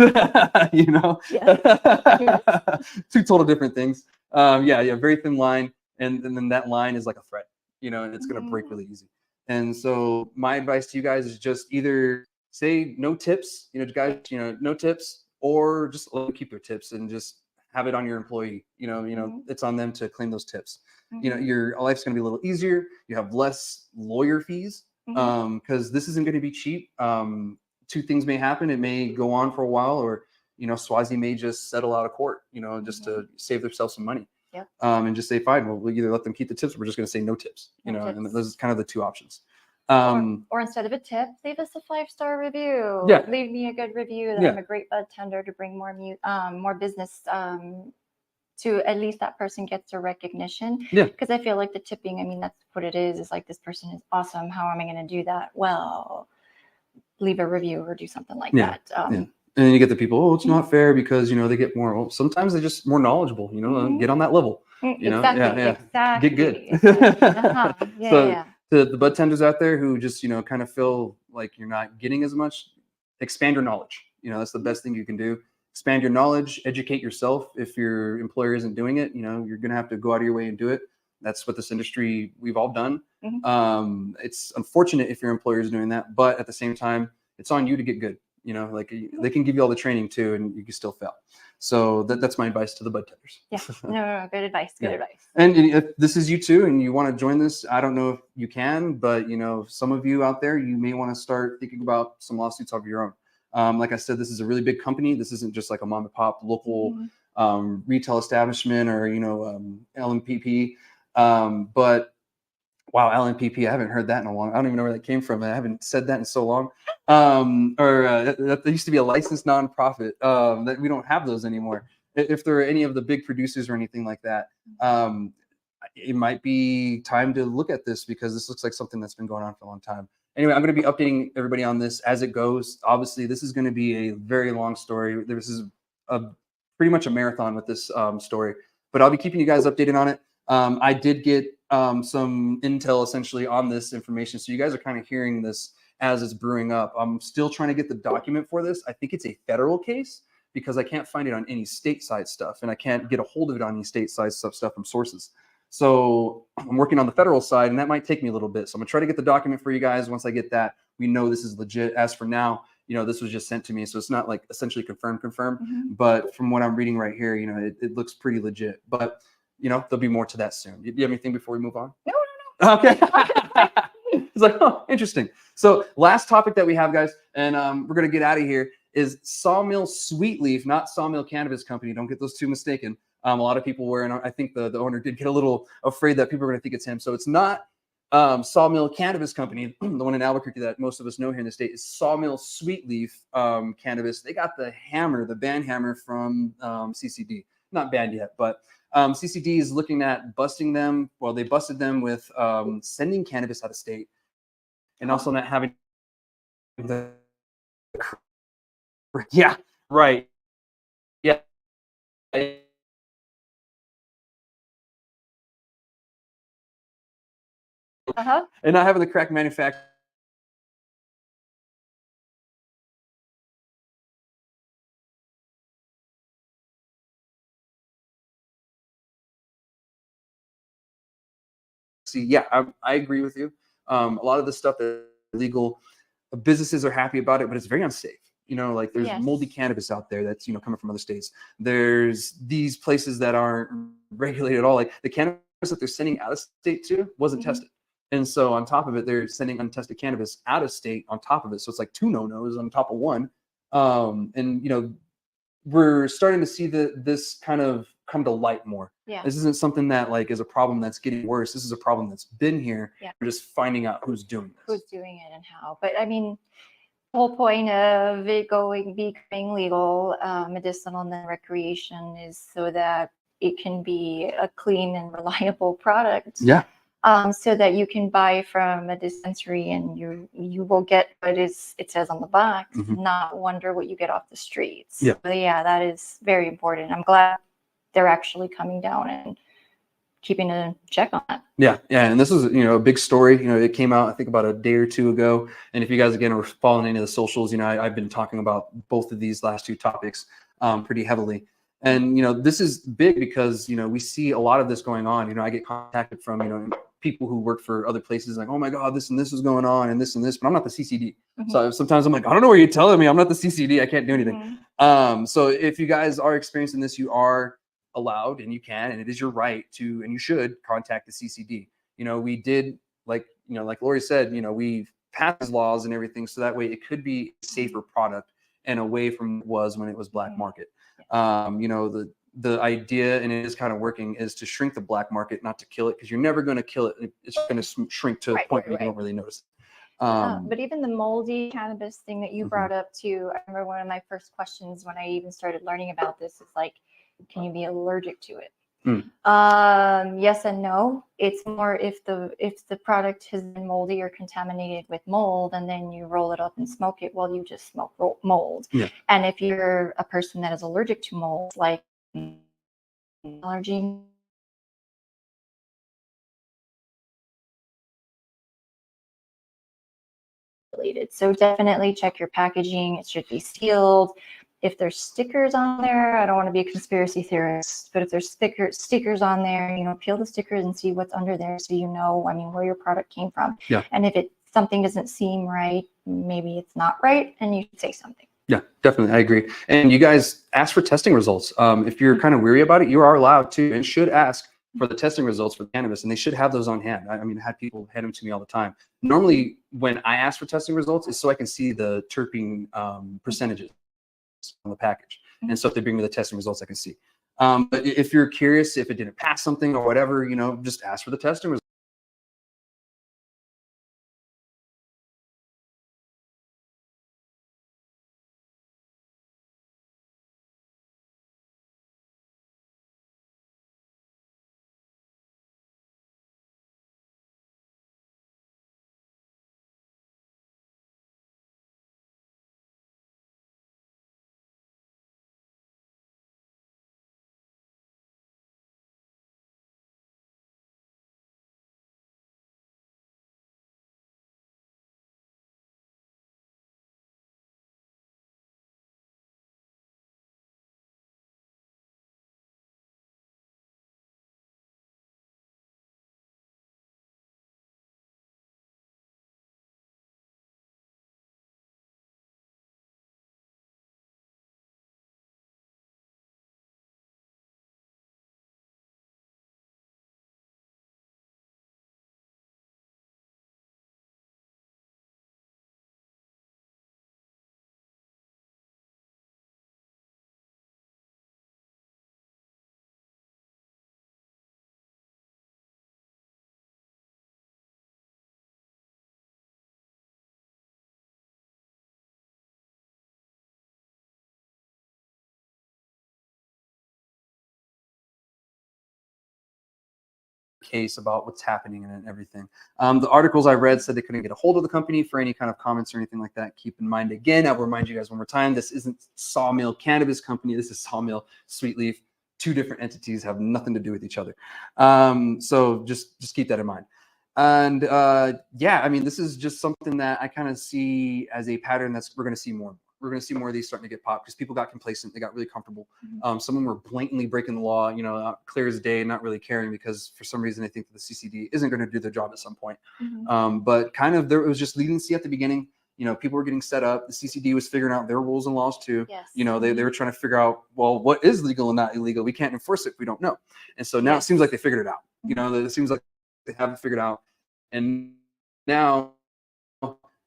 total different things. Very thin line. And then that line is like a threat, and it's going to break really easy. And so my advice to you guys is just either say no tips, guys, no tips, or just let them keep their tips and just have it on your employee. It's on them to claim those tips. Your life's going to be a little easier. You have less lawyer fees because this isn't going to be cheap. Two things may happen. It may go on for a while, or, Swazi may just settle out of court, just to save themselves some money. And just say, fine, well, we'll either let them keep the tips, or we're just going to say no tips, and those are kind of the two options. Or instead of a tip, leave us a 5-star review. Leave me a good review that I'm a great bud tender to bring more business to at least that person gets a recognition. Because I feel like the tipping, I mean, that's what it is. It's like, this person is awesome. How am I going to do that? Well, leave a review or do something like that. And then you get the people, oh, it's not fair because, they get more. Well, sometimes they're just more knowledgeable, get on that level. Exactly. Get good. Exactly. The bud tenders out there who just, kind of feel like you're not getting as much, expand your knowledge. That's the best thing you can do. Expand your knowledge, educate yourself. If your employer isn't doing it, you're going to have to go out of your way and do it. That's what this industry, we've all done. It's unfortunate if your employer is doing that, but at the same time, it's on you to get good. They can give you all the training too, and you can still fail. So that's my advice to the bud tenders. No, good advice. Good advice. And if this is you too, and you want to join this, I don't know if you can, but some of you out there, you may want to start thinking about some lawsuits of your own. Like I said, this is a really big company. This isn't just like a mom and pop local retail establishment or LMPP. But wow, LMPP, I haven't heard that in a long. I don't even know where that came from. I haven't said that in so long. That used to be a licensed nonprofit. That we don't have those anymore. If there are any of the big producers or anything like that, it might be time to look at this, because this looks like something that's been going on for a long time. Anyway, I'm going to be updating everybody on this as it goes. Obviously, this is going to be a very long story. This is pretty much a marathon with this story, but I'll be keeping you guys updated on it. I did get some intel essentially on this information, so you guys are kind of hearing this as it's brewing up. I'm still trying to get the document for this. I think it's a federal case because I can't find it on any stateside stuff, and I can't get a hold of it on any stateside stuff from sources. So I'm working on the federal side, and that might take me a little bit. So I'm gonna try to get the document for you guys. Once I get that, we know this is legit. As for now, this was just sent to me, so it's not like essentially confirmed. But from what I'm reading right here, it looks pretty legit. But there'll be more to that soon. Do you have anything before we move on? No. Okay. It's like, oh, interesting. So last topic that we have, guys, and we're gonna get out of here, is Sawmill Sweetleaf, not Sawmill Cannabis Company. Don't get those two mistaken. A lot of people were, and I think the owner did get a little afraid that people are going to think it's him. So it's not Sawmill Cannabis Company, the one in Albuquerque that most of us know here in the state. Is Sawmill Sweetleaf Cannabis. They got the hammer, the band hammer from CCD. Not banned yet, but CCD is looking at busting them. Well, they busted them with sending cannabis out of state, and also not having the. Yeah, right. Yeah. And not having the correct manufacturer. See, yeah, I agree with you. A lot of the stuff that is illegal, businesses are happy about it, but it's very unsafe. Like there's moldy cannabis out there that's coming from other states. There's these places that aren't regulated at all. Like the cannabis that they're sending out of state to wasn't tested. And so on top of it, they're sending untested cannabis out of state on top of it. So it's like two no-nos on top of one. And we're starting to see this kind of come to light more. Yeah. This isn't something that like is a problem that's getting worse. This is a problem that's been here. Yeah. We're just finding out who's doing this. Who's doing it and how. But I mean, the whole point of it becoming legal, medicinal and then recreation, is so that it can be a clean and reliable product. Yeah. So that you can buy from a dispensary and you will get what it says on the box, not wonder what you get off the streets. Yeah. So yeah, that is very important. I'm glad they're actually coming down and keeping a check on that. Yeah. And this is, a big story. It came out, I think, about a day or two ago. And if you guys, again, are following any of the socials, I've been talking about both of these last two topics pretty heavily. And, this is big because, we see a lot of this going on. I get contacted from, people who work for other places like, oh my God, this and this is going on and this, but I'm not the CCD. So sometimes I'm like, I don't know what you're telling me. I'm not the CCD. I can't do anything. So if you guys are experiencing this, you are allowed and you can, and it is your right to, and you should contact the CCD. We did like Lori said, we passed these laws and everything. So that way it could be a safer product and away from what it was when it was black market. The idea, and it is kind of working, is to shrink the black market, not to kill it, because you're never going to kill it. It's going to shrink to a point where you don't really notice. But even the moldy cannabis thing that you brought up too, I remember one of my first questions when I even started learning about this is like, can you be allergic to it? Yes and no. It's more if the product has been moldy or contaminated with mold, and then you roll it up and smoke it, well, you just smoke mold. Yeah. And if you're a person that is allergic to mold, like allergy, related. So definitely check your packaging. It should be sealed. If there's stickers on there, I don't want to be a conspiracy theorist, but if there's stickers on there, peel the stickers and see what's under there, so where your product came from. Yeah. And if something doesn't seem right, maybe it's not right, and you should say something. Yeah, definitely. I agree. And you guys ask for testing results. If you're kind of weary about it, you are allowed to and should ask for the testing results for cannabis, and they should have those on hand. I had people hand them to me all the time. Normally, when I ask for testing results, it's so I can see the terpene percentages on the package. And so if they bring me the testing results, I can see. But if you're curious, if it didn't pass something or whatever, just ask for the testing results. case about what's happening and everything. The articles I read said they couldn't get a hold of the company for any kind of comments or anything like that. Keep in mind, again, I'll remind you guys one more time, this isn't Sawmill Cannabis Company. This is Sawmill Sweet Leaf. Two different entities, have nothing to do with each other. So just keep that in mind. And yeah, I mean, this is just something that I kind of see as a pattern we're going to see more. We're going to see more of these starting to get popped because people got complacent. They got really comfortable. Some of them were blatantly breaking the law, you know, clear as day, not really caring because for some reason they think that the CCD isn't going to do their job at some point. But kind of it was just leading to see at the beginning, you know, people were getting set up. The CCD was figuring out their rules and laws too. Yes. You know, they were trying to figure out, well, what is legal and not illegal? We can't enforce it if we don't know. And so now it seems like they figured it out. You know, it seems like they have it figured out. And now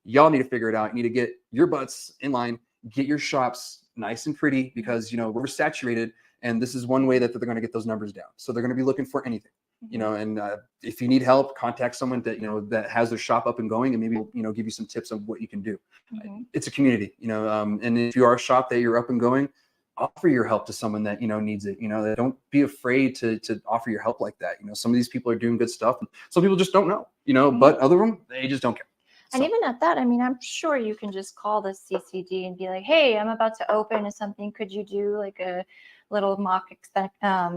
y'all need to figure it out. You need to get your butts in line, get your shops nice and pretty because, you know, we're saturated and this is one way that they're going to get those numbers down. So they're going to be looking for anything, you know, and if you need help, contact someone that, you know, that has their shop up and going and maybe, you know, give you some tips on what you can do. It's a community, you know, and if you are a shop that you're up and going, offer your help to someone that, you know, needs it. You know, don't be afraid to offer your help like that. You know, some of these people are doing good stuff and some people just don't know, you know, but other of them, they just don't care. And even at that, I mean, I'm sure you can just call the CCD and be like, hey, I'm about to open something. Could you do like a little mock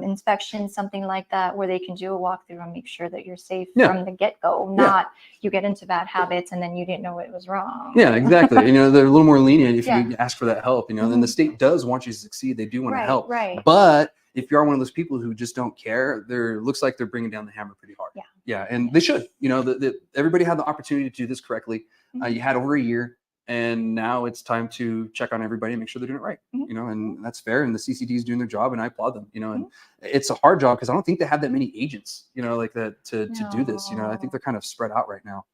inspection, something like that, where they can do a walkthrough and make sure that you're safe from the get-go, not you get into bad habits and then you didn't know it was wrong. Yeah, exactly. You know, they're a little more lenient if you ask for that help, you know, then the state does want you to succeed. They do want to help. But if you are one of those people who just don't care, looks like they're bringing down the hammer pretty hard. Yeah, and they should. You know, everybody had the opportunity to do this correctly. You had over a year, and now it's time to check on everybody and make sure they're doing it right. You know, and that's fair. And the CCD is doing their job, and I applaud them. You know, and it's a hard job because I don't think they have that many agents. You know, like that to do this. You know, I think they're kind of spread out right now.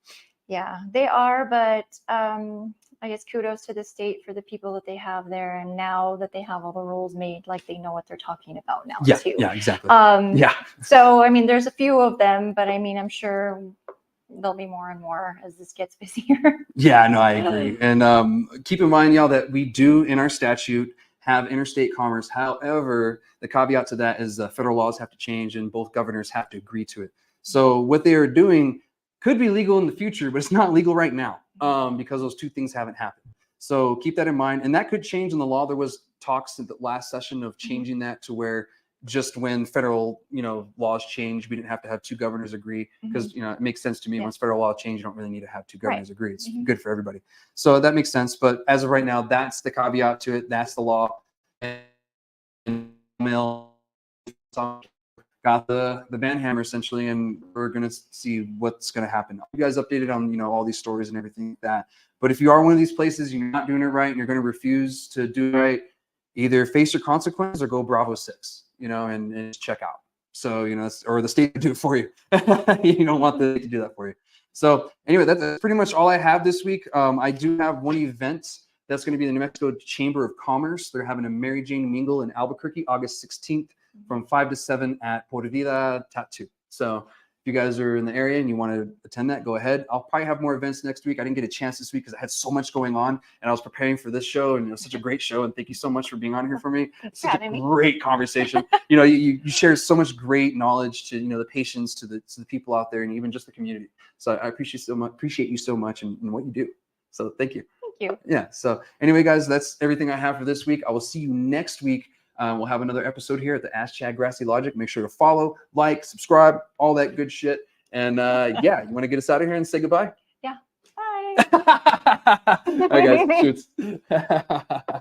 Yeah, they are, but I guess kudos to the state for the people that they have there, and now that they have all the rules made, like they know what they're talking about now too. Yeah, exactly. So I mean, there's a few of them, but I mean, I'm sure there'll be more and more as this gets busier. Yeah, no, I agree. And keep in mind, y'all, that we do in our statute have interstate commerce. However, the caveat to that is federal laws have to change and both governors have to agree to it. So what they are doing could be legal in the future, but it's not legal right now because those two things haven't happened. So keep that in mind. And that could change in the law. There was talks in the last session of changing that to where just when federal, you know, laws change, we didn't have to have two governors agree because, you know, it makes sense to me. Once federal law change, you don't really need to have two governors agree. It's good for everybody. So that makes sense. But as of right now, that's the caveat to it. That's the law. And got the ban hammer essentially, and we're going to see what's going to happen. You guys updated on, you know, all these stories and everything like that. But if you are one of these places, you're not doing it right and you're going to refuse to do it right, either face your consequences or go Bravo 6, you know, and check out. So, you know, or the state to do it for you. You don't want the state to do that for you. So anyway, that's pretty much all I have this week. I do have one event that's going to be the New Mexico Chamber of Commerce. They're having a Mary Jane Mingle in Albuquerque, August 16th from 5 to 7 at Por Vida Tattoo. So if you guys are in the area and you want to attend that, go ahead. I'll probably have more events next week. I didn't get a chance this week because I had so much going on and I was preparing for this show, and it was such a great show. And thank you so much for being on here for me. It's such a great conversation. You know, you share so much great knowledge to, you know, the patients, to the people out there, and even just the community. So I appreciate you so much and what you do. So thank you. Thank you. Yeah. So anyway, guys, that's everything I have for this week. I will see you next week. We'll have another episode here at the Ask Chad Grassy Logic. Make sure to follow, like, subscribe, all that good shit. And yeah, you want to get us out of here and say goodbye? Yeah. Bye. All right, guys. Shoots.